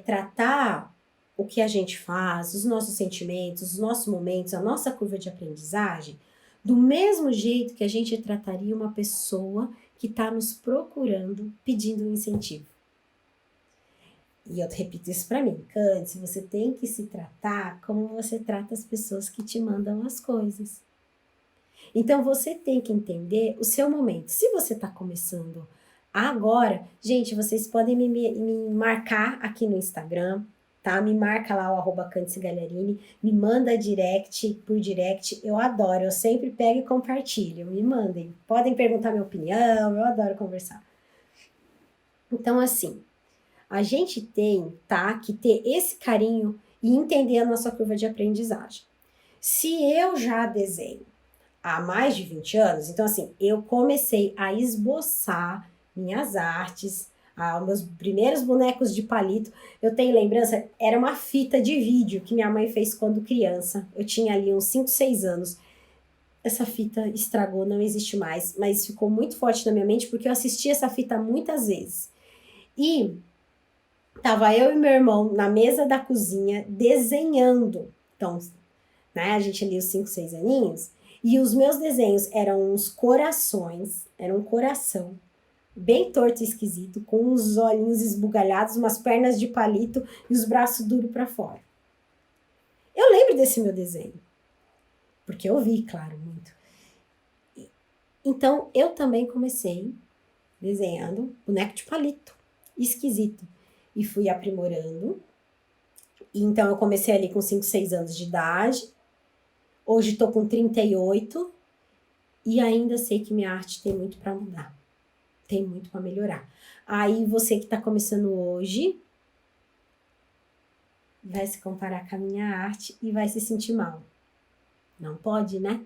tratar o que a gente faz, os nossos sentimentos, os nossos momentos, a nossa curva de aprendizagem, do mesmo jeito que a gente trataria uma pessoa que está nos procurando, pedindo um incentivo. E eu repito isso para mim, Cândice, você tem que se tratar como você trata as pessoas que te mandam as coisas. Então você tem que entender o seu momento. Se você está começando agora, gente, vocês podem me marcar aqui no Instagram, tá? Me marca lá o @Cândice Galharini, me manda direct por direct. Eu adoro, eu sempre pego e compartilho. Me mandem. Podem perguntar minha opinião, eu adoro conversar. Então, assim, a gente tem, tá, que ter esse carinho e entender a nossa curva de aprendizagem. Se eu já desenho há mais de 20 anos, então assim, eu comecei a esboçar minhas artes, meus primeiros bonecos de palito, eu tenho lembrança, era uma fita de vídeo que minha mãe fez quando criança, eu tinha ali uns 5, 6 anos, essa fita estragou, não existe mais, mas ficou muito forte na minha mente porque eu assisti essa fita muitas vezes, e tava eu e meu irmão na mesa da cozinha desenhando. Então, né, a gente ali os 5, 6 aninhos, e os meus desenhos eram uns corações, era um coração, bem torto e esquisito, com uns olhinhos esbugalhados, umas pernas de palito e os braços duros para fora. Eu lembro desse meu desenho, porque eu vi, claro, muito. Então, eu também comecei desenhando boneco de palito, esquisito. E fui aprimorando. Então, eu comecei ali com 5, 6 anos de idade. Hoje estou com 38 e ainda sei que minha arte tem muito para mudar. Tem muito para melhorar. Aí, você que está começando hoje, vai se comparar com a minha arte e vai se sentir mal. Não pode, né?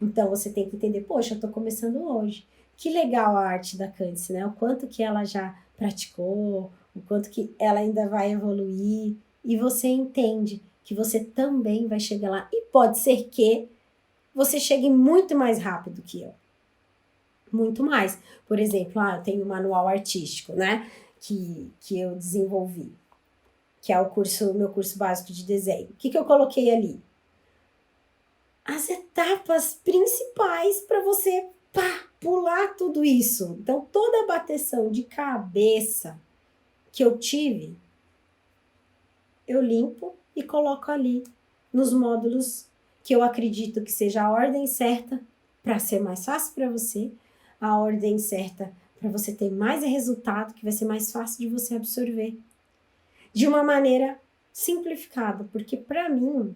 Então, você tem que entender, poxa, eu estou começando hoje. Que legal a arte da Cândice, né? O quanto que ela já praticou, o quanto que ela ainda vai evoluir. E você entende que você também vai chegar lá. E pode ser que você chegue muito mais rápido que eu. Muito mais. Por exemplo, eu tenho um manual artístico, né? Que eu desenvolvi. Que é o meu curso básico de desenho. O que eu coloquei ali? As etapas principais para você pular tudo isso. Então, toda a bateção de cabeça que eu tive, eu limpo e coloco ali nos módulos que eu acredito que seja a ordem certa para ser mais fácil para você, a ordem certa para você ter mais resultado, que vai ser mais fácil de você absorver. De uma maneira simplificada, porque para mim,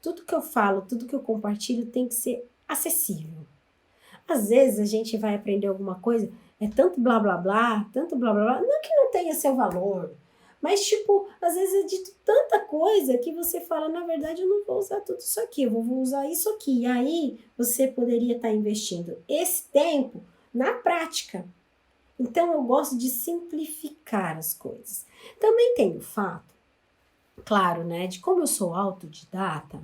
tudo que eu falo, tudo que eu compartilho tem que ser acessível. Às vezes a gente vai aprender alguma coisa, é tanto blá blá blá, tanto blá blá blá, não que não tenha seu valor, mas tipo, às vezes é dito tanta coisa que você fala, na verdade eu não vou usar tudo isso aqui, eu vou usar isso aqui. E aí você poderia estar investindo esse tempo na prática. Então eu gosto de simplificar as coisas. Também tem o fato, claro, né, de como eu sou autodidata,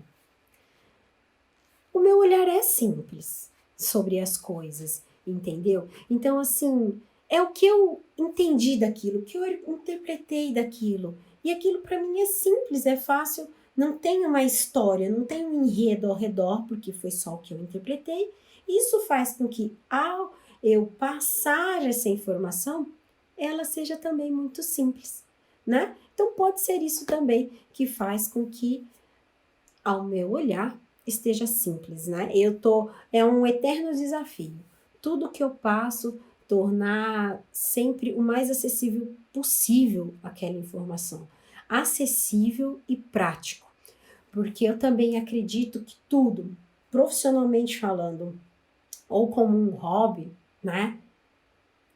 o meu olhar é simples sobre as coisas, entendeu? Então, assim, é o que eu entendi daquilo, o que eu interpretei daquilo. E aquilo para mim é simples, é fácil, não tem uma história, não tem um enredo ao redor, porque foi só o que eu interpretei. Isso faz com que, ao eu passar essa informação, ela seja também muito simples, né? Então, pode ser isso também que faz com que, ao meu olhar, esteja simples, né? É um eterno desafio. Tudo que eu passo, tornar sempre o mais acessível possível aquela informação. Acessível e prático. Porque eu também acredito que tudo, profissionalmente falando, ou como um hobby, né?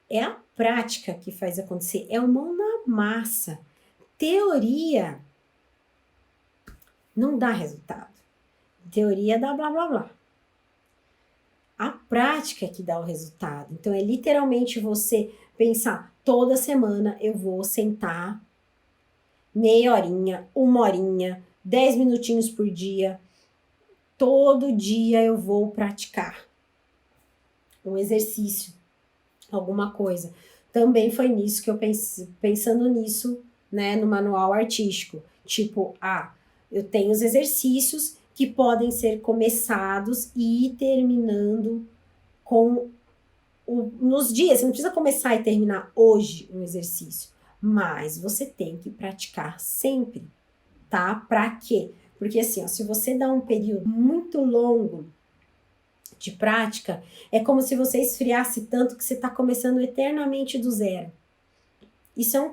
É a prática que faz acontecer, é o mão na massa. Teoria não dá resultado. Teoria dá blá blá blá. A prática é que dá o resultado. Então, é literalmente você pensar, toda semana eu vou sentar meia horinha, 1 horinha, 10 minutinhos por dia. Todo dia eu vou praticar um exercício, alguma coisa. Também foi nisso que eu pensando nisso, né, no manual artístico. Tipo, eu tenho os exercícios que podem ser começados e ir terminando nos dias. Você não precisa começar e terminar hoje um exercício. mas você tem que praticar sempre, tá? Pra quê? Porque assim, ó, se você dá um período muito longo de prática, é como se você esfriasse tanto que você está começando eternamente do zero. Isso é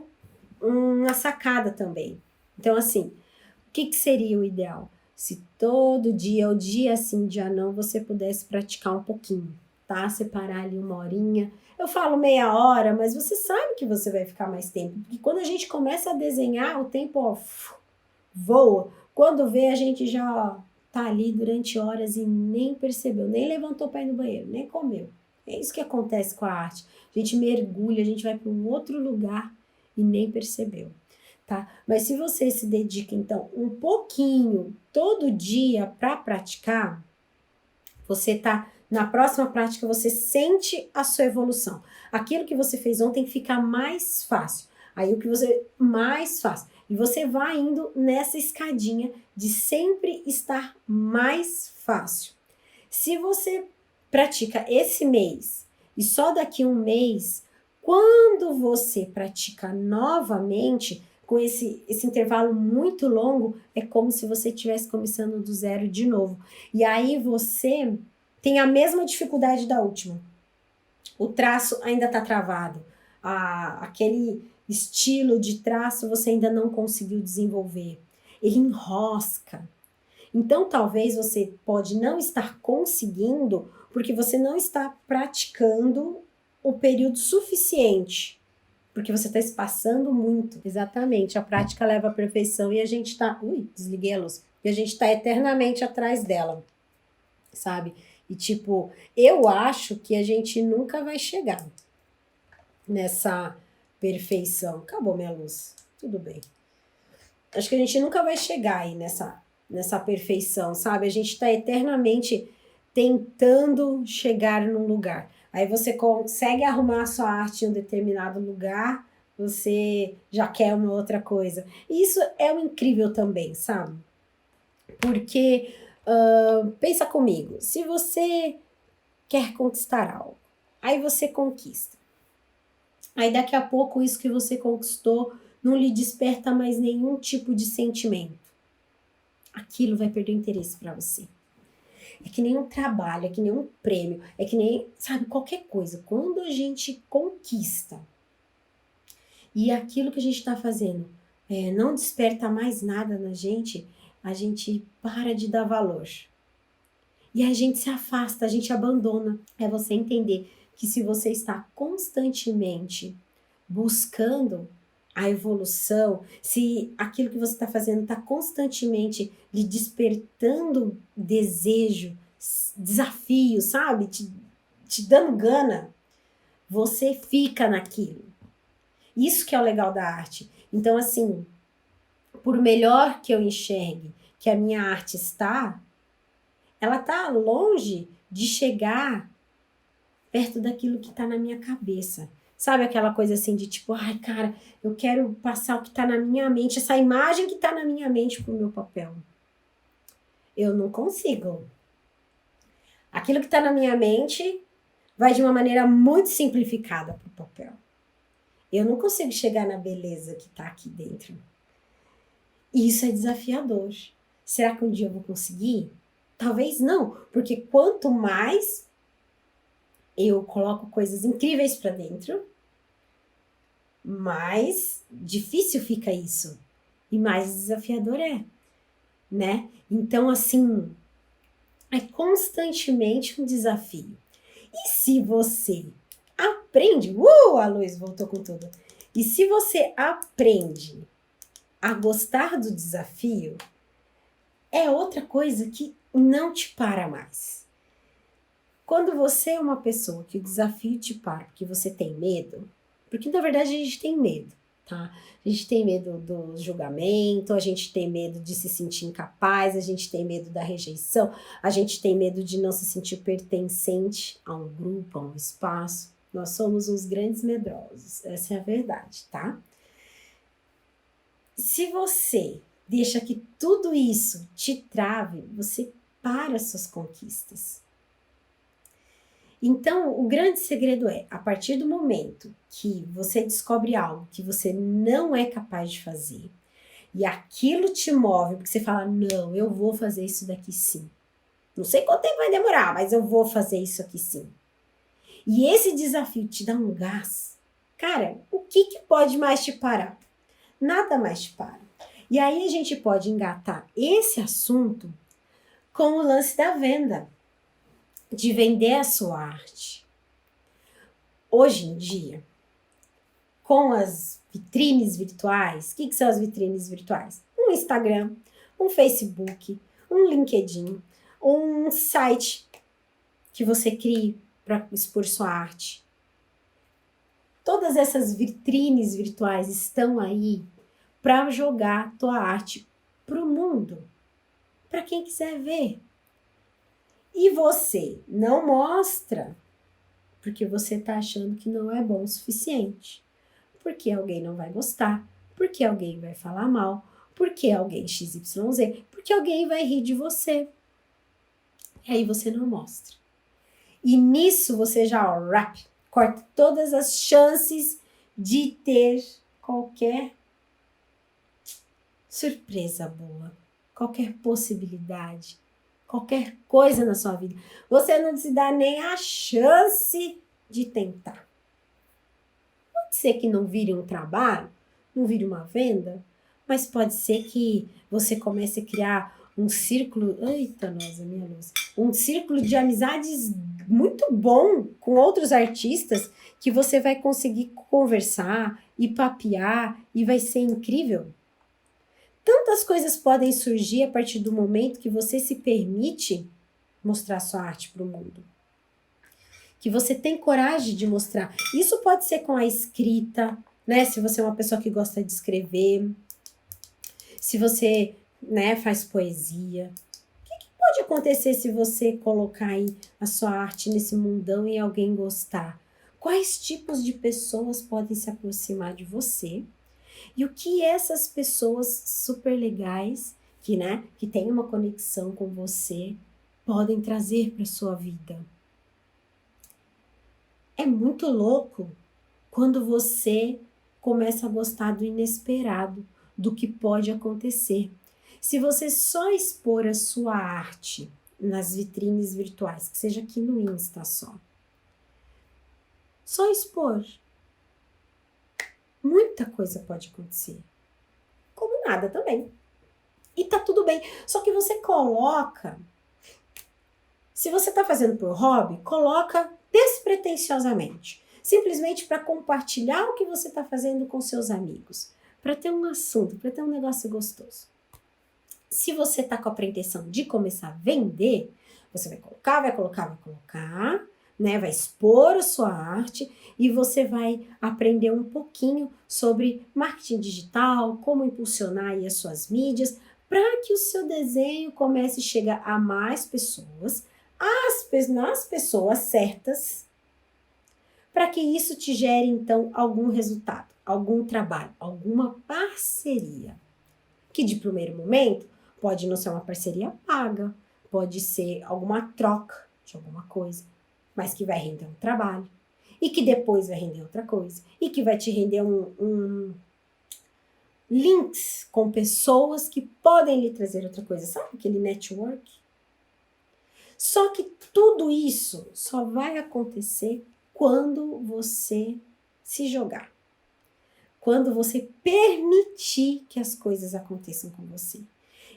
uma sacada também. Então, assim, o que seria o ideal? Se todo dia, ou dia sim, dia não, você pudesse praticar um pouquinho, tá? Separar ali uma horinha. Eu falo meia hora, mas você sabe que você vai ficar mais tempo. Porque quando a gente começa a desenhar, o tempo ó, voa. Quando vê, a gente já ó, tá ali durante horas e nem percebeu, nem levantou para ir no banheiro, nem comeu. É isso que acontece com a arte. A gente mergulha, a gente vai para um outro lugar e nem percebeu, tá? Mas se você se dedica, então, um pouquinho todo dia para praticar, você tá na próxima prática, você sente a sua evolução. Aquilo que você fez ontem fica mais fácil. Aí o que você mais faz. E você vai indo nessa escadinha de sempre estar mais fácil. Se você pratica esse mês e só daqui um mês, quando você pratica novamente, com esse intervalo muito longo, é como se você estivesse começando do zero de novo. E aí você tem a mesma dificuldade da última. O traço ainda está travado. Aquele estilo de traço você ainda não conseguiu desenvolver. Ele enrosca. Então, talvez você pode não estar conseguindo porque você não está praticando o período suficiente. Porque você está espaçando muito. Exatamente. A prática leva à perfeição e a gente está... Ui, desliguei a luz. E a gente está eternamente atrás dela, sabe? E tipo, eu acho que a gente nunca vai chegar nessa perfeição. Acabou minha luz. Tudo bem. Acho que a gente nunca vai chegar aí nessa perfeição, sabe? A gente está eternamente tentando chegar num lugar. Aí você consegue arrumar a sua arte em um determinado lugar, você já quer uma outra coisa. E isso é o incrível também, sabe? Porque, pensa comigo, se você quer conquistar algo, aí você conquista. Aí daqui a pouco isso que você conquistou não lhe desperta mais nenhum tipo de sentimento. Aquilo vai perder interesse para você. É que nem um trabalho, é que nem um prêmio, é que nem, sabe, qualquer coisa. Quando a gente conquista e aquilo que a gente está fazendo não desperta mais nada na gente, a gente para de dar valor. E a gente se afasta, a gente abandona. É você entender que se você está constantemente buscando a evolução, se aquilo que você está fazendo está constantemente lhe despertando desejo, desafio, sabe? Te dando gana, você fica naquilo. Isso que é o legal da arte. Então, assim, por melhor que eu enxergue que a minha arte está, ela está longe de chegar perto daquilo que está na minha cabeça. Sabe aquela coisa assim de tipo, ai, cara, eu quero passar o que está na minha mente, essa imagem que está na minha mente pro meu papel. Eu não consigo. Aquilo que está na minha mente vai de uma maneira muito simplificada pro papel. Eu não consigo chegar na beleza que está aqui dentro. E isso é desafiador. Será que um dia eu vou conseguir? Talvez não, porque quanto mais eu coloco coisas incríveis para dentro, mais difícil fica isso. E mais desafiador é, né? Então, assim, é constantemente um desafio. E se você aprende... a luz voltou com tudo. E se você aprende a gostar do desafio, é outra coisa que não te para mais. Quando você é uma pessoa que o desafio te para, porque você tem medo, porque na verdade a gente tem medo, tá? A gente tem medo do julgamento, a gente tem medo de se sentir incapaz, a gente tem medo da rejeição, a gente tem medo de não se sentir pertencente a um grupo, a um espaço. Nós somos uns grandes medrosos, essa é a verdade, tá? Se você deixa que tudo isso te trave, você para suas conquistas. Então, o grande segredo é, a partir do momento que você descobre algo que você não é capaz de fazer, e aquilo te move, porque você fala, não, eu vou fazer isso daqui sim. Não sei quanto tempo vai demorar, mas eu vou fazer isso aqui sim. E esse desafio te dá um gás. Cara, o que pode mais te parar? Nada mais te para. E aí a gente pode engatar esse assunto com o lance da venda, de vender a sua arte. Hoje em dia, com as vitrines virtuais, o que são as vitrines virtuais? Um Instagram, um Facebook, um LinkedIn, um site que você crie para expor sua arte. Todas essas vitrines virtuais estão aí para jogar tua arte para o mundo, para quem quiser ver. E você não mostra porque você está achando que não é bom o suficiente. Porque alguém não vai gostar, porque alguém vai falar mal, porque alguém XYZ, porque alguém vai rir de você. E aí você não mostra. E nisso você já corta todas as chances de ter qualquer surpresa boa, qualquer possibilidade, qualquer coisa na sua vida. Você não se dá nem a chance de tentar. Pode ser que não vire um trabalho, não vire uma venda, mas pode ser que você comece a criar um círculo, eita nossa, minha luz, um círculo de amizades muito bom com outros artistas que você vai conseguir conversar e papear e vai ser incrível. Tantas coisas podem surgir a partir do momento que você se permite mostrar sua arte para o mundo. Que você tem coragem de mostrar. Isso pode ser com a escrita, né? Se você é uma pessoa que gosta de escrever, se você, né, faz poesia. O que pode acontecer se você colocar aí a sua arte nesse mundão e alguém gostar? Quais tipos de pessoas podem se aproximar de você? E o que essas pessoas super legais, que têm uma conexão com você, podem trazer para sua vida? É muito louco quando você começa a gostar do inesperado, do que pode acontecer. Se você só expor a sua arte nas vitrines virtuais, que seja aqui no Insta só expor, muita coisa pode acontecer. Como nada também. E tá tudo bem. Só que você coloca, se você tá fazendo por hobby, coloca despretensiosamente. Simplesmente para compartilhar o que você está fazendo com seus amigos. Para ter um assunto, para ter um negócio gostoso. Se você está com a pretensão de começar a vender, você vai colocar, né? Vai expor a sua arte e você vai aprender um pouquinho sobre marketing digital, como impulsionar aí as suas mídias, para que o seu desenho comece a chegar a mais pessoas, nas pessoas certas, para que isso te gere, então, algum resultado, algum trabalho, alguma parceria. Que de primeiro momento pode não ser uma parceria paga, pode ser alguma troca de alguma coisa, mas que vai render um trabalho. E que depois vai render outra coisa. E que vai te render links com pessoas que podem lhe trazer outra coisa. Sabe aquele network? Só que tudo isso só vai acontecer quando você se jogar. Quando você permitir que as coisas aconteçam com você.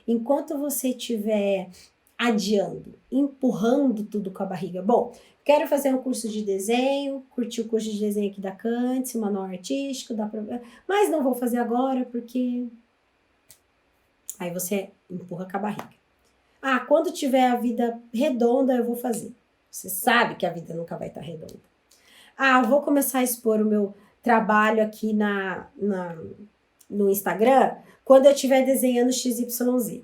Enquanto você estiver adiando, empurrando tudo com a barriga. Bom, quero fazer um curso de desenho, curti o curso de desenho aqui da Cândice, manual artístico, mas não vou fazer agora porque... Aí você empurra com a barriga. Ah, quando tiver a vida redonda eu vou fazer. Você sabe que a vida nunca vai estar redonda. Ah, vou começar a expor o meu trabalho aqui no Instagram quando eu estiver desenhando XYZ.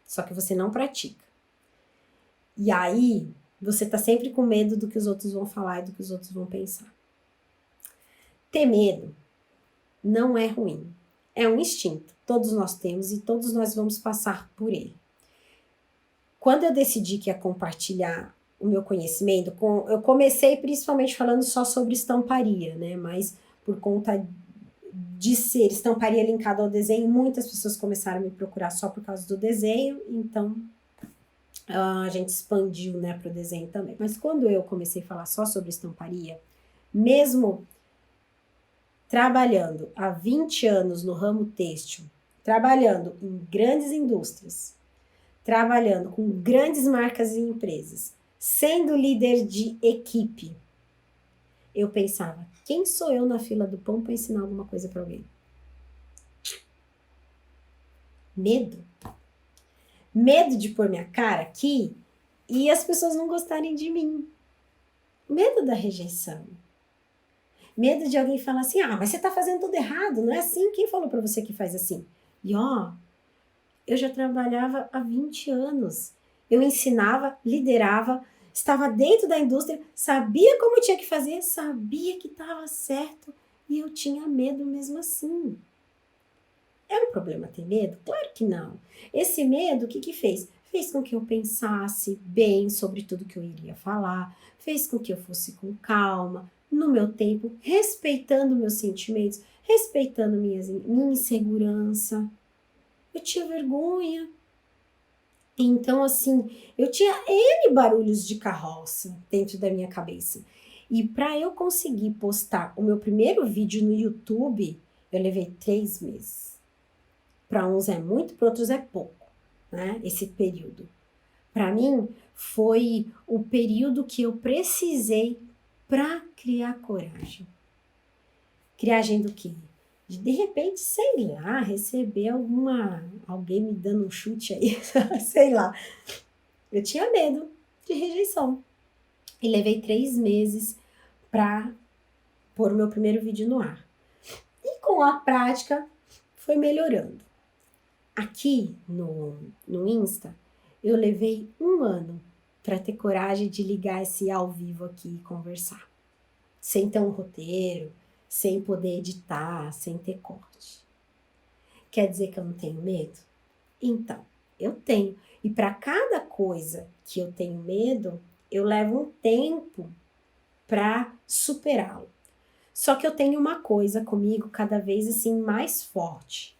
Só que você não pratica. E aí, você tá sempre com medo do que os outros vão falar e do que os outros vão pensar. Ter medo não é ruim. É um instinto. Todos nós temos e todos nós vamos passar por ele. Quando eu decidi que ia compartilhar o meu conhecimento, eu comecei principalmente falando só sobre estamparia, né? Mas por conta de ser estamparia linkada ao desenho, muitas pessoas começaram a me procurar só por causa do desenho, então a gente expandiu, né, para o desenho também. Mas quando eu comecei a falar só sobre estamparia, mesmo trabalhando há 20 anos no ramo têxtil, trabalhando em grandes indústrias, trabalhando com grandes marcas e empresas, sendo líder de equipe, eu pensava, quem sou eu na fila do pão para ensinar alguma coisa para alguém? Medo. Medo de pôr minha cara aqui e as pessoas não gostarem de mim. Medo da rejeição. Medo de alguém falar assim, mas você tá fazendo tudo errado, não é assim? Quem falou para você que faz assim? E eu já trabalhava há 20 anos. Eu ensinava, liderava, estava dentro da indústria, sabia como tinha que fazer, sabia que estava certo e eu tinha medo mesmo assim. É um problema ter medo? Claro que não. Esse medo, o que fez? Fez com que eu pensasse bem sobre tudo que eu iria falar, fez com que eu fosse com calma, no meu tempo, respeitando meus sentimentos, respeitando minha insegurança. Eu tinha vergonha. Então, assim, eu tinha N barulhos de carroça dentro da minha cabeça. E para eu conseguir postar o meu primeiro vídeo no YouTube, eu levei 3 meses. Para uns é muito, para outros é pouco, né? Esse período. Para mim, foi o período que eu precisei para criar coragem. Coragem do quê? De repente, sei lá, receber alguém me dando um chute aí, sei lá. Eu tinha medo de rejeição. E levei 3 meses para pôr o meu primeiro vídeo no ar. E com a prática, foi melhorando. Aqui no Insta, eu levei 1 ano para ter coragem de ligar esse ao vivo aqui e conversar. Sem ter um roteiro, sem poder editar, sem ter corte. Quer dizer que eu não tenho medo? Então, eu tenho. E para cada coisa que eu tenho medo, eu levo um tempo para superá-lo. Só que eu tenho uma coisa comigo cada vez assim mais forte.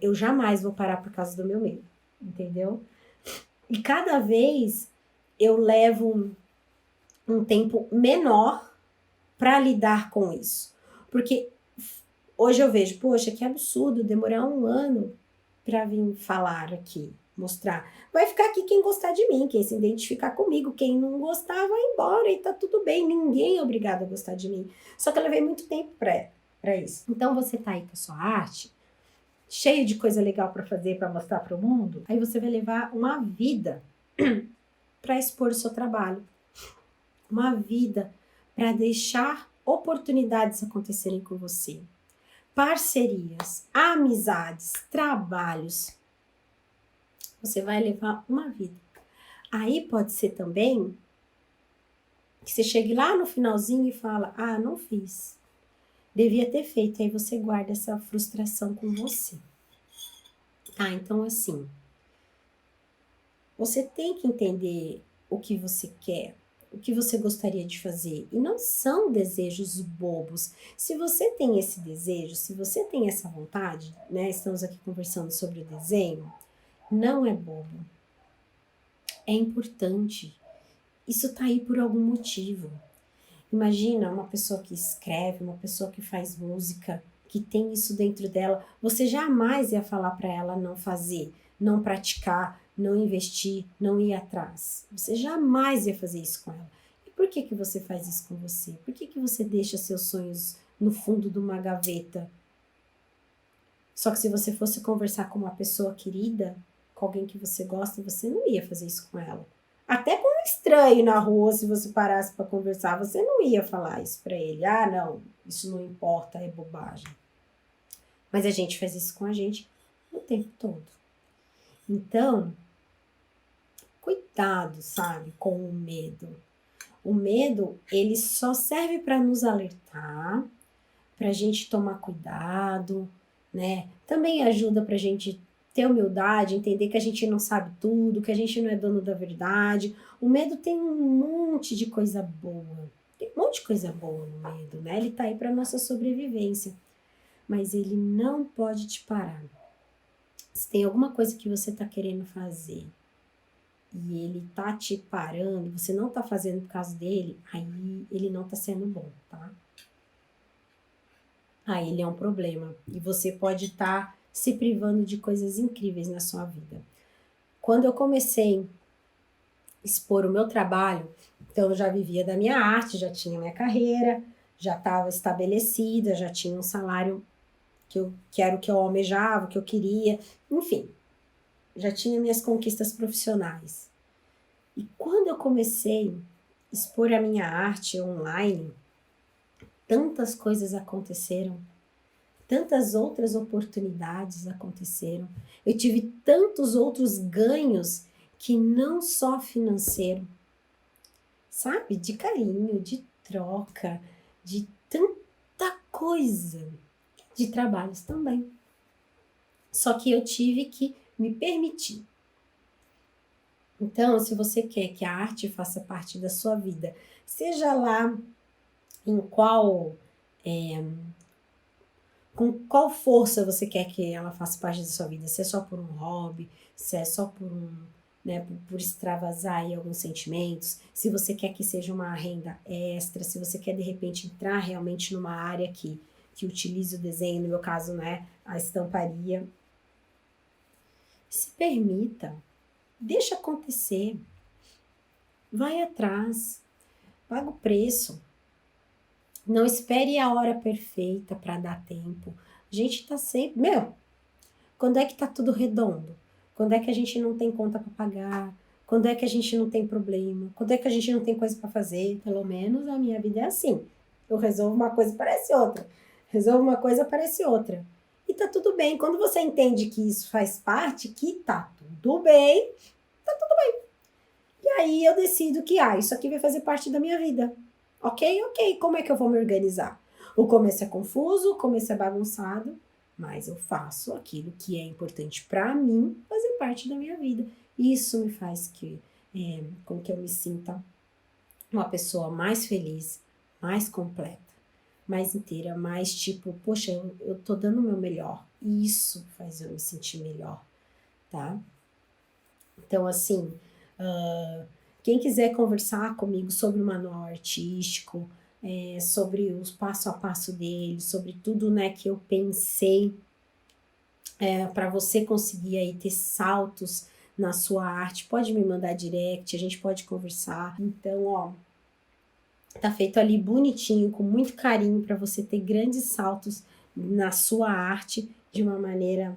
Eu jamais vou parar por causa do meu medo, entendeu? E cada vez eu levo um tempo menor para lidar com isso. Porque hoje eu vejo, poxa, que absurdo demorar 1 ano para vir falar aqui, mostrar. Vai ficar aqui quem gostar de mim, quem se identificar comigo, quem não gostar vai embora e tá tudo bem, ninguém é obrigado a gostar de mim. Só que eu levei muito tempo para isso. Então você tá aí com a sua arte, cheio de coisa legal para fazer, para mostrar para o mundo, aí você vai levar uma vida para expor o seu trabalho. Uma vida para deixar oportunidades acontecerem com você. Parcerias, amizades, trabalhos. Você vai levar uma vida. Aí pode ser também que você chegue lá no finalzinho e fala, não fiz. Devia ter feito. Aí você guarda essa frustração com você. Então assim, você tem que entender o que você quer, o que você gostaria de fazer. E não são desejos bobos. Se você tem esse desejo, se você tem essa vontade, né? Estamos aqui conversando sobre o desenho, não é bobo. É importante. Isso tá aí por algum motivo. Imagina uma pessoa que escreve, uma pessoa que faz música, que tem isso dentro dela. Você jamais ia falar para ela não fazer, não praticar, não investir, não ir atrás. Você jamais ia fazer isso com ela. E por que você faz isso com você? Por que você deixa seus sonhos no fundo de uma gaveta? Só que se você fosse conversar com uma pessoa querida, com alguém que você gosta, você não ia fazer isso com ela. Até com um estranho na rua, se você parasse para conversar, você não ia falar isso para ele. Não, isso não importa, é bobagem. Mas a gente faz isso com a gente o tempo todo. Então, cuidado, sabe, com o medo. O medo, ele só serve para nos alertar, para a gente tomar cuidado, né? Também ajuda para a gente ter humildade, entender que a gente não sabe tudo, que a gente não é dono da verdade. O medo tem um monte de coisa boa. Tem um monte de coisa boa no medo, né? Ele tá aí para nossa sobrevivência. Mas ele não pode te parar. Se tem alguma coisa que você tá querendo fazer e ele tá te parando, você não tá fazendo por causa dele, aí ele não tá sendo bom, tá? Aí ele é um problema. E você pode estar se privando de coisas incríveis na sua vida. Quando eu comecei a expor o meu trabalho, então eu já vivia da minha arte, já tinha minha carreira, já estava estabelecida, já tinha um salário que era o que eu almejava, o que eu queria, enfim, já tinha minhas conquistas profissionais. E quando eu comecei a expor a minha arte online, tantas coisas aconteceram, tantas outras oportunidades aconteceram, eu tive tantos outros ganhos que não só financeiro, sabe? De carinho, de troca, de tanta coisa, de trabalhos também. Só que eu tive que me permitir. Então, se você quer que a arte faça parte da sua vida, seja lá em com qual força você quer que ela faça parte da sua vida, se é só por um hobby, se é só por extravasar aí alguns sentimentos, se você quer que seja uma renda extra, se você quer de repente entrar realmente numa área que utilize o desenho, no meu caso, né, a estamparia, se permita, deixa acontecer, vai atrás, paga o preço. Não espere a hora perfeita para dar tempo. A gente tá sempre. Quando é que tá tudo redondo? Quando é que a gente não tem conta para pagar? Quando é que a gente não tem problema? Quando é que a gente não tem coisa para fazer? Pelo menos a minha vida é assim. Eu resolvo uma coisa, parece outra. Resolvo uma coisa, parece outra. E tá tudo bem. Quando você entende que isso faz parte, que tá tudo bem, tá tudo bem. E aí eu decido que, isso aqui vai fazer parte da minha vida. Ok. Como é que eu vou me organizar? O começo é confuso, o começo é bagunçado, mas eu faço aquilo que é importante para mim fazer parte da minha vida. Isso me faz com que eu me sinta uma pessoa mais feliz, mais completa, mais inteira, mais tipo, poxa, eu tô dando o meu melhor. E isso faz eu me sentir melhor, tá? Então, assim, quem quiser conversar comigo sobre o manual artístico, sobre os passo a passo dele, sobre tudo, né, que eu pensei para você conseguir aí ter saltos na sua arte, pode me mandar direct, a gente pode conversar. Então, ó, tá feito ali bonitinho, com muito carinho para você ter grandes saltos na sua arte de uma maneira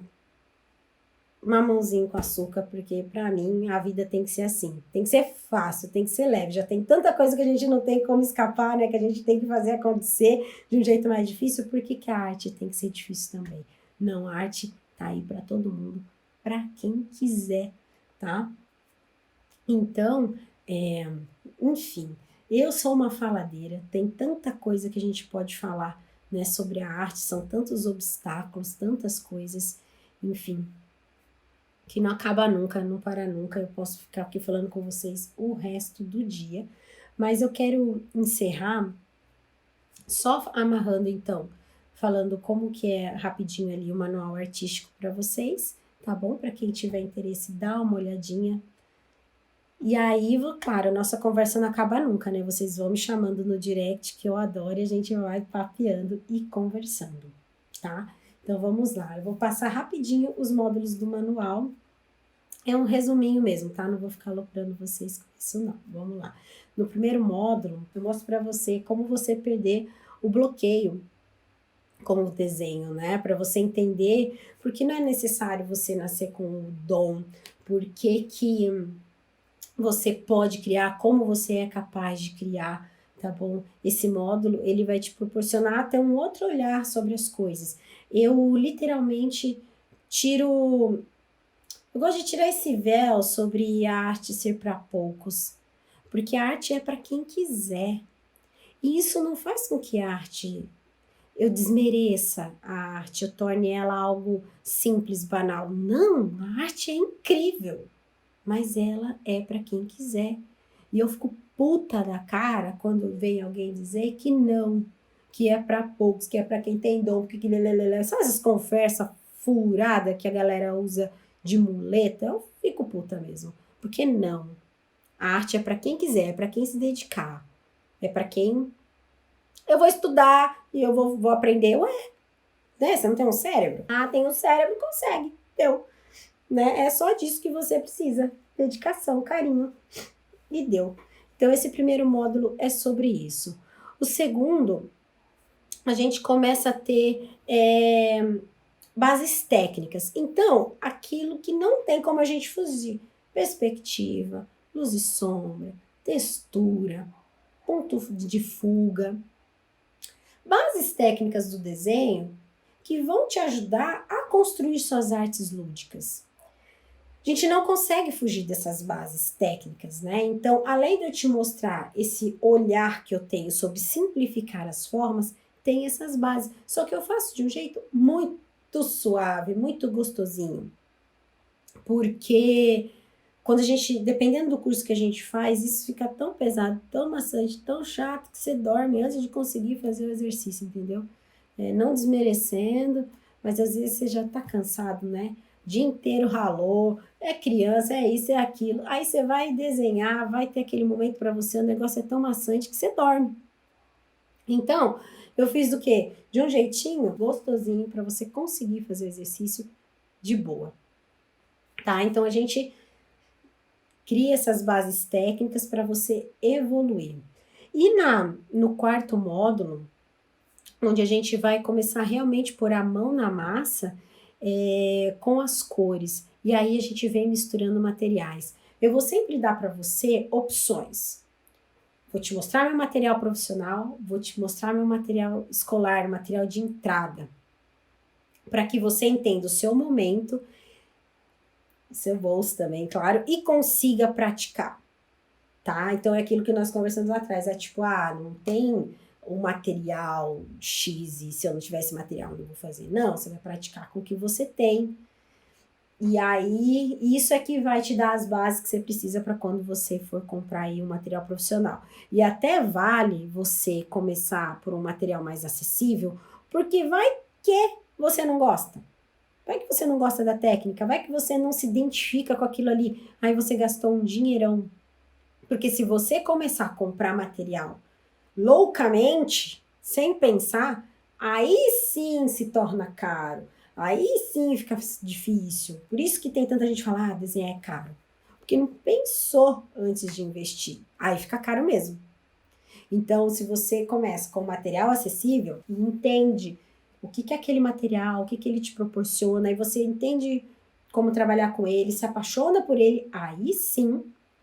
mamãozinho com açúcar, porque para mim a vida tem que ser assim, tem que ser fácil, tem que ser leve, já tem tanta coisa que a gente não tem como escapar, né, que a gente tem que fazer acontecer de um jeito mais difícil, por que que a arte tem que ser difícil também? Não, a arte tá aí para todo mundo, para quem quiser, tá? Então, enfim, eu sou uma faladeira, tem tanta coisa que a gente pode falar, né, sobre a arte, são tantos obstáculos, tantas coisas, enfim, que não acaba nunca, não para nunca. Eu posso ficar aqui falando com vocês o resto do dia, mas eu quero encerrar só amarrando então, falando como que é rapidinho ali o manual artístico para vocês, tá bom? Para quem tiver interesse, dá uma olhadinha. E aí, claro, a nossa conversa não acaba nunca, né? Vocês vão me chamando no direct, que eu adoro, e a gente vai papeando e conversando, tá? Então vamos lá, eu vou passar rapidinho os módulos do manual. É um resuminho mesmo, tá? Não vou ficar aloprando vocês com isso, não. Vamos lá. No primeiro módulo, eu mostro para você como você perder o bloqueio com o desenho, né? Para você entender por que não é necessário você nascer com o dom, por que você pode criar, como você é capaz de criar, tá bom? Esse módulo, ele vai te proporcionar até um outro olhar sobre as coisas. Eu literalmente tiro... Eu gosto de tirar esse véu sobre a arte ser para poucos, porque a arte é para quem quiser. E isso não faz com que a arte... eu desmereça a arte, eu torne ela algo simples, banal. Não, a arte é incrível, mas ela é para quem quiser. E eu fico puta da cara quando vem alguém dizer que não, que é para poucos, que é para quem tem dom, que lelelele. Sabe essas conversas furadas que a galera usa de muleta? Eu fico puta mesmo. Porque não. A arte é para quem quiser, é para quem se dedicar. É para quem eu vou estudar e eu vou aprender. Ué, né? Você não tem um cérebro? Ah, tem um cérebro, consegue. Deu. Né? É só disso que você precisa. Dedicação, carinho. E deu. Então, esse primeiro módulo é sobre isso. O segundo, a gente começa a ter bases técnicas. Então, aquilo que não tem como a gente fugir. Perspectiva, luz e sombra, textura, ponto de fuga. Bases técnicas do desenho que vão te ajudar a construir suas artes lúdicas. A gente não consegue fugir dessas bases técnicas, né? Então, além de eu te mostrar esse olhar que eu tenho sobre simplificar as formas, tem essas bases. Só que eu faço de um jeito muito suave, muito gostosinho. Porque quando a gente, dependendo do curso que a gente faz, isso fica tão pesado, tão maçante, tão chato, que você dorme antes de conseguir fazer o exercício, entendeu? Não desmerecendo, mas às vezes você já tá cansado, né? O dia inteiro ralou, é criança, é isso, é aquilo. Aí você vai desenhar, vai ter aquele momento para você, o negócio é tão maçante que você dorme. Então, eu fiz do quê? De um jeitinho gostosinho para você conseguir fazer o exercício de boa. Tá? Então, a gente cria essas bases técnicas para você evoluir. E no quarto módulo, onde a gente vai começar realmente a pôr a mão na massa com as cores. E aí a gente vem misturando materiais. Eu vou sempre dar para você opções. Vou te mostrar meu material profissional, vou te mostrar meu material escolar, material de entrada, para que você entenda o seu momento, o seu bolso também, claro, e consiga praticar, tá? Então é aquilo que nós conversamos lá atrás, é tipo, não tem o material X e se eu não tivesse material eu não vou fazer. Não, você vai praticar com o que você tem. E aí, isso é que vai te dar as bases que você precisa para quando você for comprar aí um material profissional. E até vale você começar por um material mais acessível, porque vai que você não gosta. Vai que você não gosta da técnica, vai que você não se identifica com aquilo ali, aí você gastou um dinheirão. Porque se você começar a comprar material loucamente, sem pensar, aí sim se torna caro. Aí sim fica difícil. Por isso que tem tanta gente que fala, desenhar é caro. Porque não pensou antes de investir. Aí fica caro mesmo. Então, se você começa com material acessível e entende o que é aquele material, o que ele te proporciona, e você entende como trabalhar com ele, se apaixona por ele, aí sim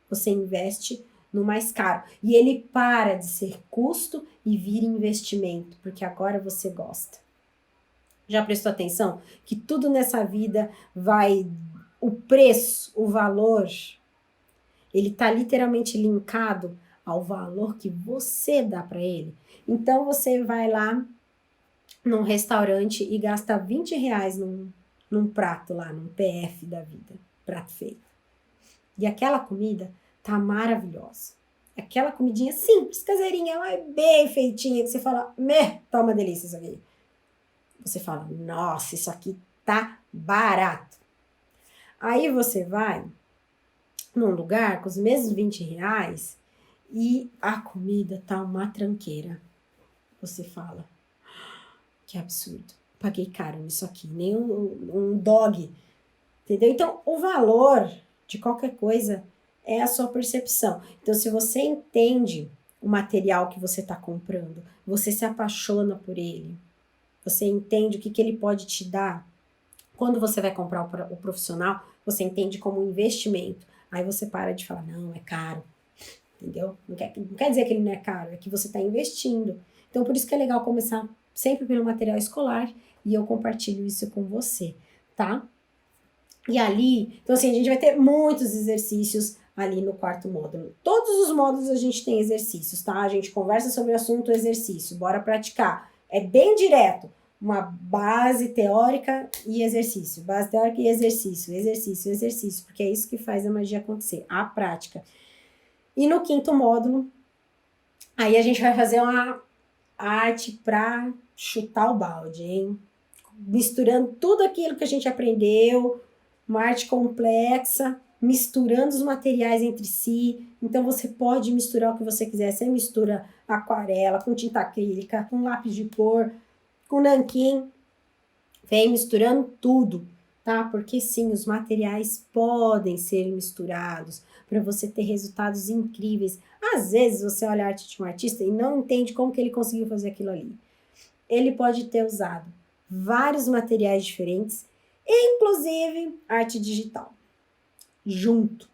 você investe no mais caro. E ele para de ser custo e vira investimento, porque agora você gosta. Já prestou atenção que tudo nessa vida o preço, o valor, ele está literalmente linkado ao valor que você dá para ele. Então você vai lá num restaurante e gasta R$20 num prato lá, num PF da vida, prato feito. E aquela comida tá maravilhosa. Aquela comidinha simples, caseirinha, mas bem feitinha, que você fala, tá uma delícia isso aqui. Você fala, nossa, isso aqui tá barato. Aí você vai num lugar com os mesmos R$20 e a comida tá uma tranqueira. Você fala, que absurdo, paguei caro nisso aqui, nem um dog, entendeu? Então, o valor de qualquer coisa é a sua percepção. Então, se você entende o material que você está comprando, você se apaixona por ele, você entende o que ele pode te dar. Quando você vai comprar o profissional, você entende como um investimento. Aí você para de falar, não, é caro, entendeu? Não quer dizer que ele não é caro, é que você está investindo. Então, por isso que é legal começar sempre pelo material escolar e eu compartilho isso com você, tá? E ali, então assim, a gente vai ter muitos exercícios ali no quarto módulo. Todos os módulos a gente tem exercícios, tá? A gente conversa sobre o assunto exercício, bora praticar. É bem direto. Uma base teórica e exercício. Base teórica e exercício. Exercício, exercício. Porque é isso que faz a magia acontecer. A prática. E no 5º módulo, aí a gente vai fazer uma arte para chutar o balde, hein? Misturando tudo aquilo que a gente aprendeu, uma arte complexa, misturando os materiais entre si. Então você pode misturar o que você quiser. Você mistura aquarela com tinta acrílica, com lápis de cor, com nanquim. Vem misturando tudo, tá? Porque sim, os materiais podem ser misturados para você ter resultados incríveis. Às vezes você olha a arte de um artista e não entende como que ele conseguiu fazer aquilo ali. Ele pode ter usado vários materiais diferentes, inclusive arte digital, junto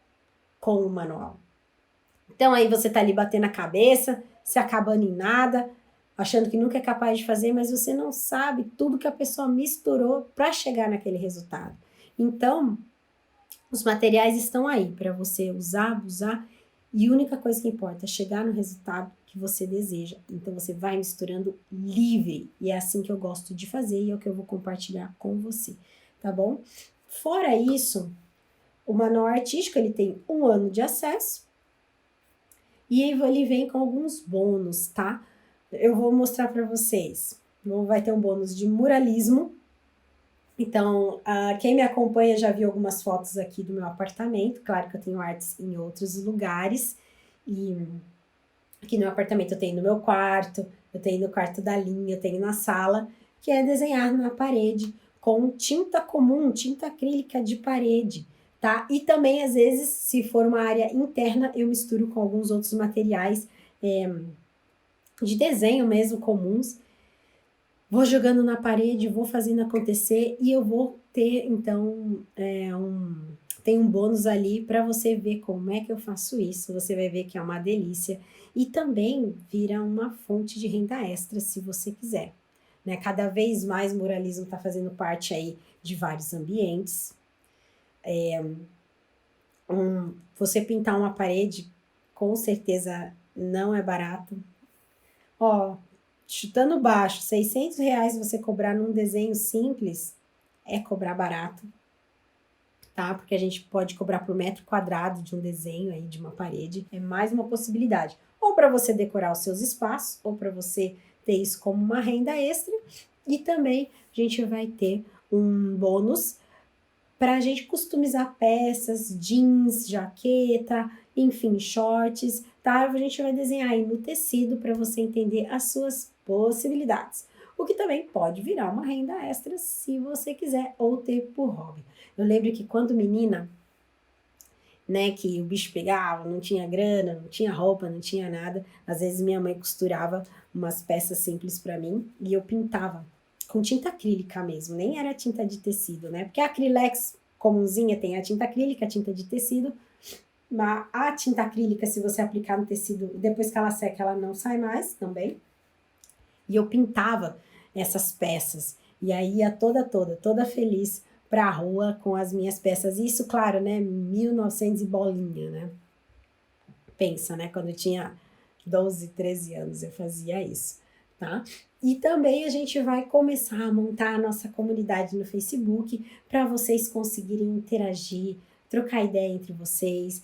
com o manual. Então aí você tá ali batendo a cabeça, se acabando em nada, achando que nunca é capaz de fazer, mas você não sabe tudo que a pessoa misturou para chegar naquele resultado. Então, os materiais estão aí para você usar, abusar, e a única coisa que importa é chegar no resultado que você deseja. Então, você vai misturando livre, e é assim que eu gosto de fazer, e é o que eu vou compartilhar com você, tá bom? Fora isso, o manual artístico, ele tem 1 ano de acesso, e ele vem com alguns bônus, tá? Eu vou mostrar para vocês. Vai ter um bônus de muralismo. Então, quem me acompanha já viu algumas fotos aqui do meu apartamento. Claro que eu tenho artes em outros lugares. E aqui no apartamento eu tenho no meu quarto, eu tenho no quarto da linha, eu tenho na sala, que é desenhar na parede com tinta comum, tinta acrílica de parede, tá? E também, às vezes, se for uma área interna, eu misturo com alguns outros materiais de desenho mesmo, comuns. Vou jogando na parede, vou fazendo acontecer e eu vou ter, então, tem um bônus ali para você ver como é que eu faço isso. Você vai ver que é uma delícia. E também vira uma fonte de renda extra, se você quiser. Né? Cada vez mais muralismo está fazendo parte aí de vários ambientes. Você pintar uma parede, com certeza não é barato. Ó, chutando baixo, R$ 600 você cobrar num desenho simples é cobrar barato, tá? Porque a gente pode cobrar por metro quadrado de um desenho aí de uma parede, é mais uma possibilidade. Ou para você decorar os seus espaços, ou para você ter isso como uma renda extra, e também a gente vai ter um bônus para a gente customizar peças, jeans, jaqueta, enfim, shorts, tá? A gente vai desenhar aí no tecido para você entender as suas possibilidades. O que também pode virar uma renda extra se você quiser ou ter por hobby. Eu lembro que quando menina, né, que o bicho pegava, não tinha grana, não tinha roupa, não tinha nada, às vezes minha mãe costurava umas peças simples para mim e eu pintava com tinta acrílica mesmo, nem era tinta de tecido, né? Porque a Acrylex comunzinha tem a tinta acrílica, a tinta de tecido, mas a tinta acrílica, se você aplicar no tecido, depois que ela seca, ela não sai mais também. E eu pintava essas peças, e aí ia toda feliz para a rua com as minhas peças. Isso, claro, né, 1900 e bolinha, né? Pensa, né, quando eu tinha 12, 13 anos eu fazia isso, tá? E também a gente vai começar a montar a nossa comunidade no Facebook para vocês conseguirem interagir, trocar ideia entre vocês,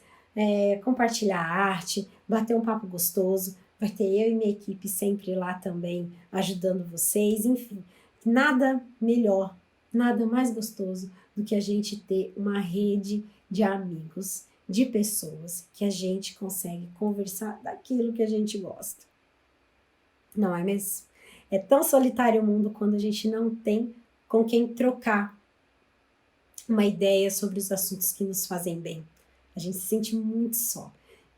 compartilhar arte, bater um papo gostoso. Vai ter eu e minha equipe sempre lá também ajudando vocês. Enfim, nada melhor, nada mais gostoso do que a gente ter uma rede de amigos, de pessoas que a gente consegue conversar daquilo que a gente gosta. Não é mesmo? É tão solitário o mundo quando a gente não tem com quem trocar uma ideia sobre os assuntos que nos fazem bem. A gente se sente muito só.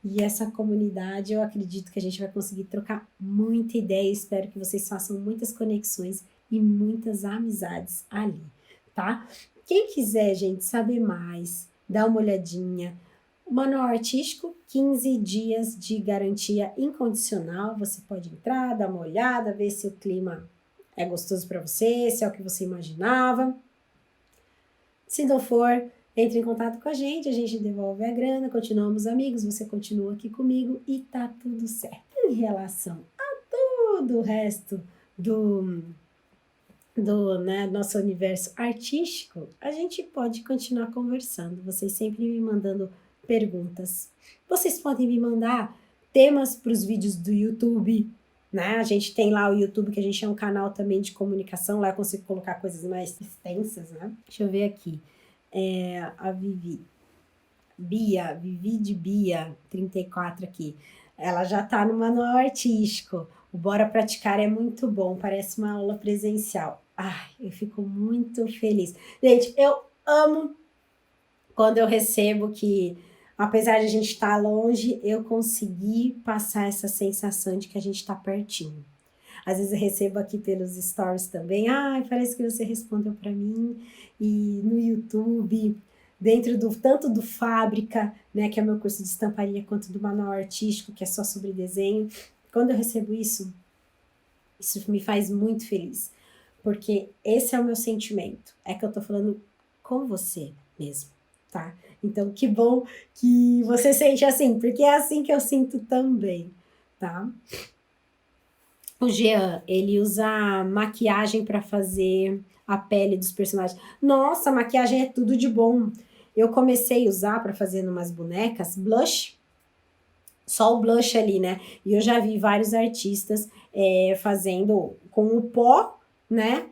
E essa comunidade, eu acredito que a gente vai conseguir trocar muita ideia. Espero que vocês façam muitas conexões e muitas amizades ali, tá? Quem quiser, gente, saber mais, dá uma olhadinha. O manual artístico, 15 dias de garantia incondicional. Você pode entrar, dar uma olhada, ver se o clima é gostoso para você, se é o que você imaginava. Se não for, entre em contato com a gente devolve a grana, continuamos amigos, você continua aqui comigo e tá tudo certo. Em relação a todo o resto né, nosso universo artístico, a gente pode continuar conversando. Vocês sempre me mandando perguntas. Vocês podem me mandar temas para os vídeos do YouTube, né? A gente tem lá o YouTube, que a gente é um canal também de comunicação, lá eu consigo colocar coisas mais extensas, né? Deixa eu ver aqui. A Vivi de Bia, 34 aqui. Ela já tá no manual artístico. O Bora Praticar é muito bom, parece uma aula presencial. Ai, eu fico muito feliz. Gente, eu amo quando eu recebo que, apesar de a gente estar longe, eu consegui passar essa sensação de que a gente está pertinho. Às vezes eu recebo aqui pelos stories também, ai, parece que você respondeu para mim, e no YouTube, dentro tanto do Fábrica, né, que é o meu curso de estamparia, quanto do manual artístico, que é só sobre desenho. Quando eu recebo isso me faz muito feliz, porque esse é o meu sentimento, é que eu tô falando com você mesmo, tá? Então, que bom que você sente assim, porque é assim que eu sinto também, tá? O Jean, ele usa maquiagem para fazer a pele dos personagens. Nossa, maquiagem é tudo de bom. Eu comecei a usar para fazer umas bonecas blush, só o blush ali, né? E eu já vi vários artistas fazendo com o pó, né?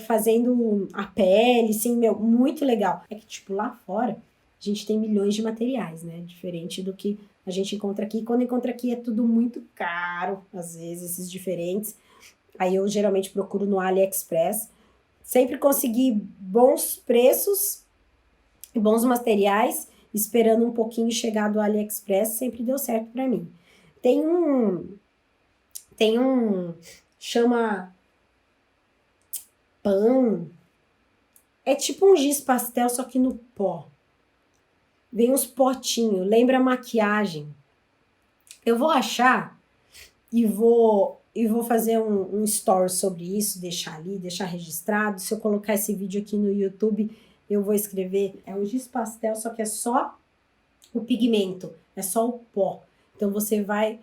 Fazendo a pele, sim, meu, muito legal. É que, tipo, lá fora, a gente tem milhões de materiais, né? Diferente do que a gente encontra aqui. Quando encontra aqui é tudo muito caro, às vezes, esses diferentes. Aí eu geralmente procuro no AliExpress. Sempre consegui bons preços e bons materiais, esperando um pouquinho chegar do AliExpress, sempre deu certo para mim. Tem um, chama Pan, é tipo um giz pastel, só que no pó. Vem uns potinhos, lembra maquiagem. Eu vou achar e vou fazer um story sobre isso, deixar ali, deixar registrado. Se eu colocar esse vídeo aqui no YouTube, eu vou escrever, é um giz pastel, só que é só o pigmento, é só o pó. Então, você vai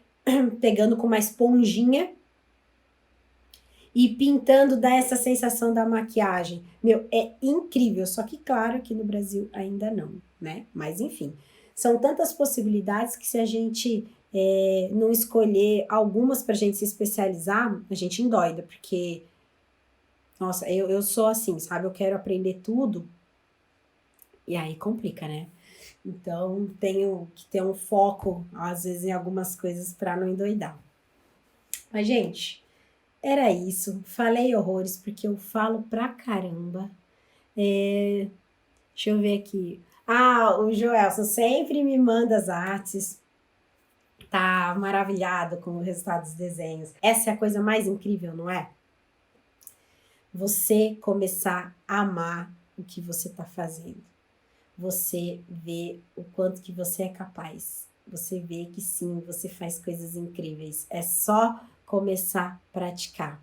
pegando com uma esponjinha e pintando, dá essa sensação da maquiagem. Meu, é incrível, só que claro, aqui no Brasil ainda não, né? Mas enfim, são tantas possibilidades que se a gente não escolher algumas pra gente se especializar, a gente endoida, porque, nossa, eu sou assim, sabe? Eu quero aprender tudo, e aí complica, né? Então, tenho que ter um foco, às vezes, em algumas coisas para não endoidar. Mas, gente, era isso. Falei horrores, porque eu falo pra caramba. Deixa eu ver aqui. Ah, o Joelson sempre me manda as artes. Tá maravilhado com o resultado dos desenhos. Essa é a coisa mais incrível, não é? Você começar a amar o que você tá fazendo. Você vê o quanto que você é capaz. Você vê que sim, você faz coisas incríveis. É só começar a praticar.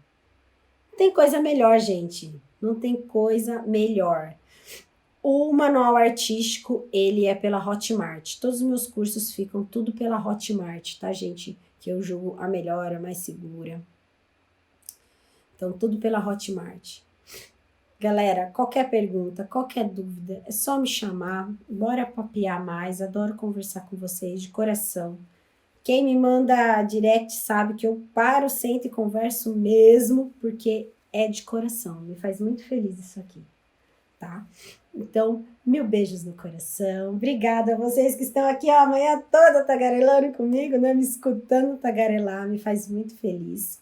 Não tem coisa melhor, gente. Não tem coisa melhor. O manual artístico, ele é pela Hotmart. Todos os meus cursos ficam tudo pela Hotmart, tá, gente? Que eu julgo a melhor, a mais segura. Então, tudo pela Hotmart. Galera, qualquer pergunta, qualquer dúvida, é só me chamar. Bora papear mais, adoro conversar com vocês de coração. Quem me manda direct sabe que eu paro, sento e converso mesmo, porque é de coração. Me faz muito feliz isso aqui, tá? Então, mil beijos no coração. Obrigada a vocês que estão aqui a manhã toda tagarelando comigo, né? Me escutando tagarelar, me faz muito feliz.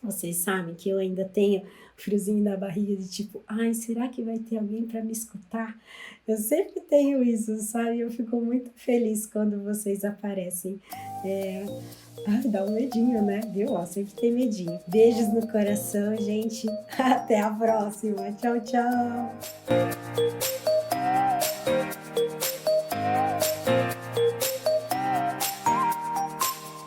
Vocês sabem que eu ainda tenho friozinho na barriga de tipo, ai, será que vai ter alguém para me escutar? Eu sempre tenho isso, sabe? Eu fico muito feliz quando vocês aparecem. Dá um medinho, né? Viu? Ó, sempre tem medinho. Beijos no coração, gente. Até a próxima. Tchau, tchau.